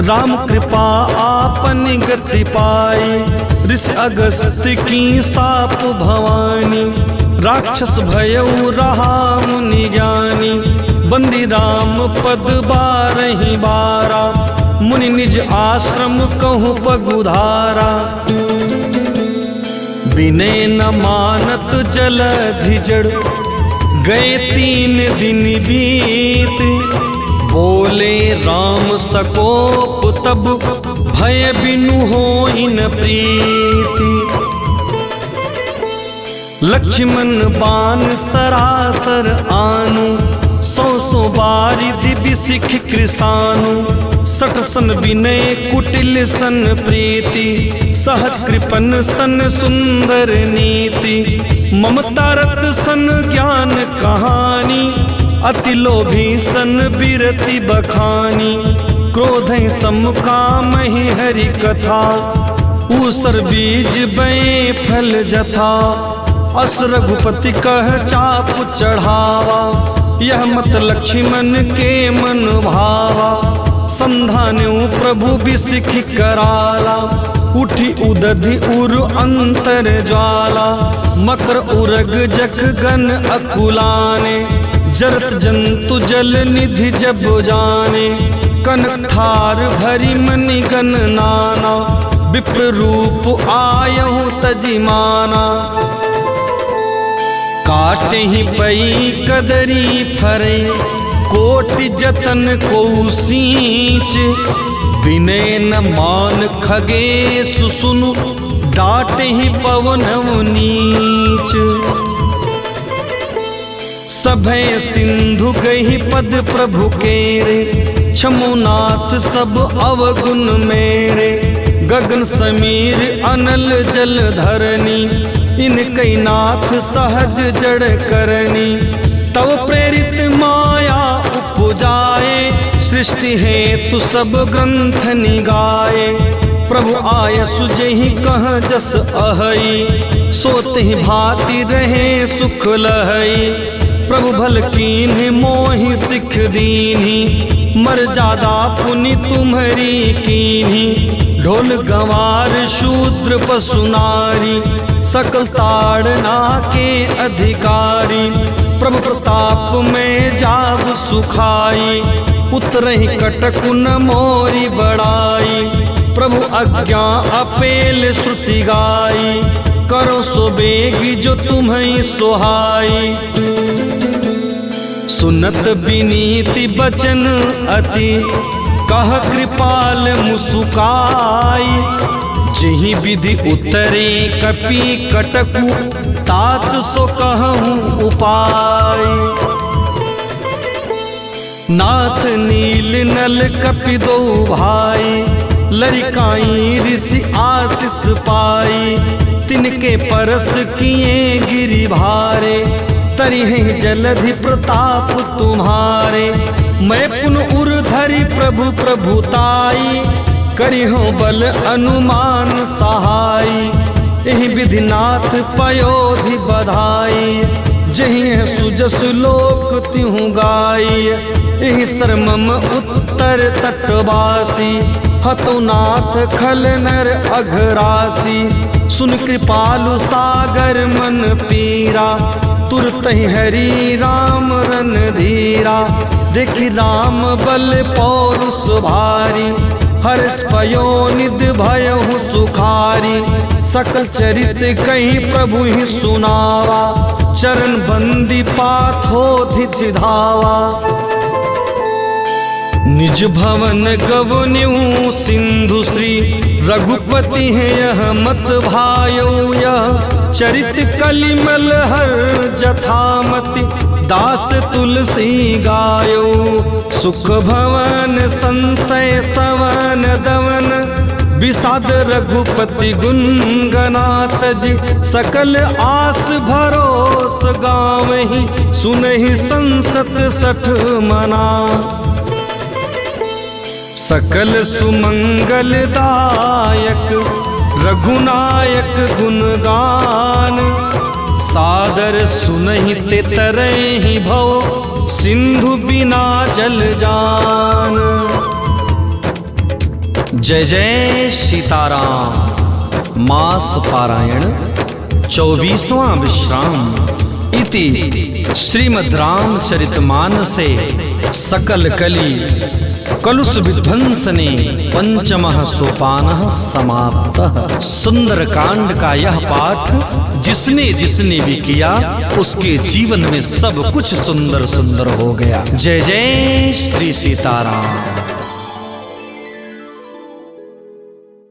राम कृपा आपन गति पाई। ऋषि अगस्त्य की साप भवानी, राक्षस भयउ रहा मुनि ज्ञानी, बंदी राम पद 12 बारा, मुनि निज आश्रम कहूँ पगुधारा। विनय न मानत जलधि जड़, गए 3 दिन बीत, बोले राम सकोप तब, भय बिनु होई न प्रीति। लक्ष्मण बाण सरासर आनु, 100 बारिधि बिसिख कृसानु। 60 सन विनय कुटिल सन प्रीति, सहज कृपन सन सुंदर नीति। ममता रत सन ज्ञान कहानी, अति लोभी सन बिरति बखानी। क्रोध सम कामहि हरि कथा, ऊसर बीज बए फल जथा। अस रघुपति कह चाप चढ़ावा, यह मत लक्ष्मण के मन भावा। संधान्यु प्रभु बिसिख कराला, उठी उदधि उर अंतर ज्वाला। मकर उरग जख गन अकुलाने, जरत जंतु जल निधि जब जाने। कनक थार भरी मणि गण नाना, विप्र रूप आयहु तजिमाना। काटे ही पई कदरी फरे, कोटि जतन को सींच। विनय न मान खगे सुसुनु, डांटे ही पवन नीच। सभय सिंधु गही पद प्रभु केरे, छमुनाथ सब अवगुण मेरे। गगन समीर अनल जल धरनी, इनकई नाथ सहज जड़ करनी। तव प्रेरित माया उपजाए, सृष्टि हेतु सब ग्रंथ निगाए। प्रभु आय सुजहि कह जस अहई, सोते भांति रहे सुख लहई। प्रभु भल कीन्ह मोहि सिख दीन्ही, मर्यादा पुनि तुम्हारी कीन्ही। ढोल गंवार शूद्र पशु नारी, सकल ताड़ना के अधिकारी। प्रभु प्रताप में जाव सुखाई, उतरहि कटक न मोरी बड़ाई। प्रभु आज्ञा अपेल श्रुति गाई, करो सो बेगी जो तुम्हें सोहाई। सुनत विनीति बचन अति, कह कृपाल मुसुकाई। जहि विधि उतरे कपि कटकु, तात सो कहूँ उपाय। नाथ नील नल कपि दो भाई, लरिकाई ऋषि आशीष पाई। तिनके परस किए गिरि भारे, तरिहि जलधि प्रताप तुम्हारे। मैं पुन उर धरि प्रभु प्रभुताई, करिहो बल अनुमान सहाई। एहि विधिनाथ पयोधि बधाई, जहि सुजस लोक तिहु गाई। एहि सरमम उत्तर तटवासी, हतौ नाथ खल नर अघरासी। सुन कृपालु सागर मन पीरा, तुरत हरि राम रन धीरा। देखि राम बल पौरुष भारी, हर्ष पयो निध भयहु सुखारी। सकल चरित कहीं प्रभु ही सुनावा, चरण बंदी पाथोधि सिधावा। निज भवन गवन्यु सिंधु श्री, रघुपति है यह मत भायो। यह चरित कलिमल हर जथामति, दास तुलसी गायो। सुख भवन संशय सवन दवन, विषाद रघुपति गुणगनाथ जी। सकल आस भरोस गावहि, सुनहि संसत 60 मना। सकल सुमंगलदायक रघुनायक गुणगान, सादर सुनहि ते तरहि भव, सिंधु बिना जल जान। जय जय सीताराम। मास पारायण 24वां विश्राम। इति श्रीमद् रामचरितमानसे सकल कली कलुष विध्वंसने पंचमः सोपानः समाप्तः। सुंदर कांड का यह पाठ जिसने जिसने भी किया उसके जीवन में सब कुछ सुंदर सुंदर हो गया। जय जय श्री सीताराम।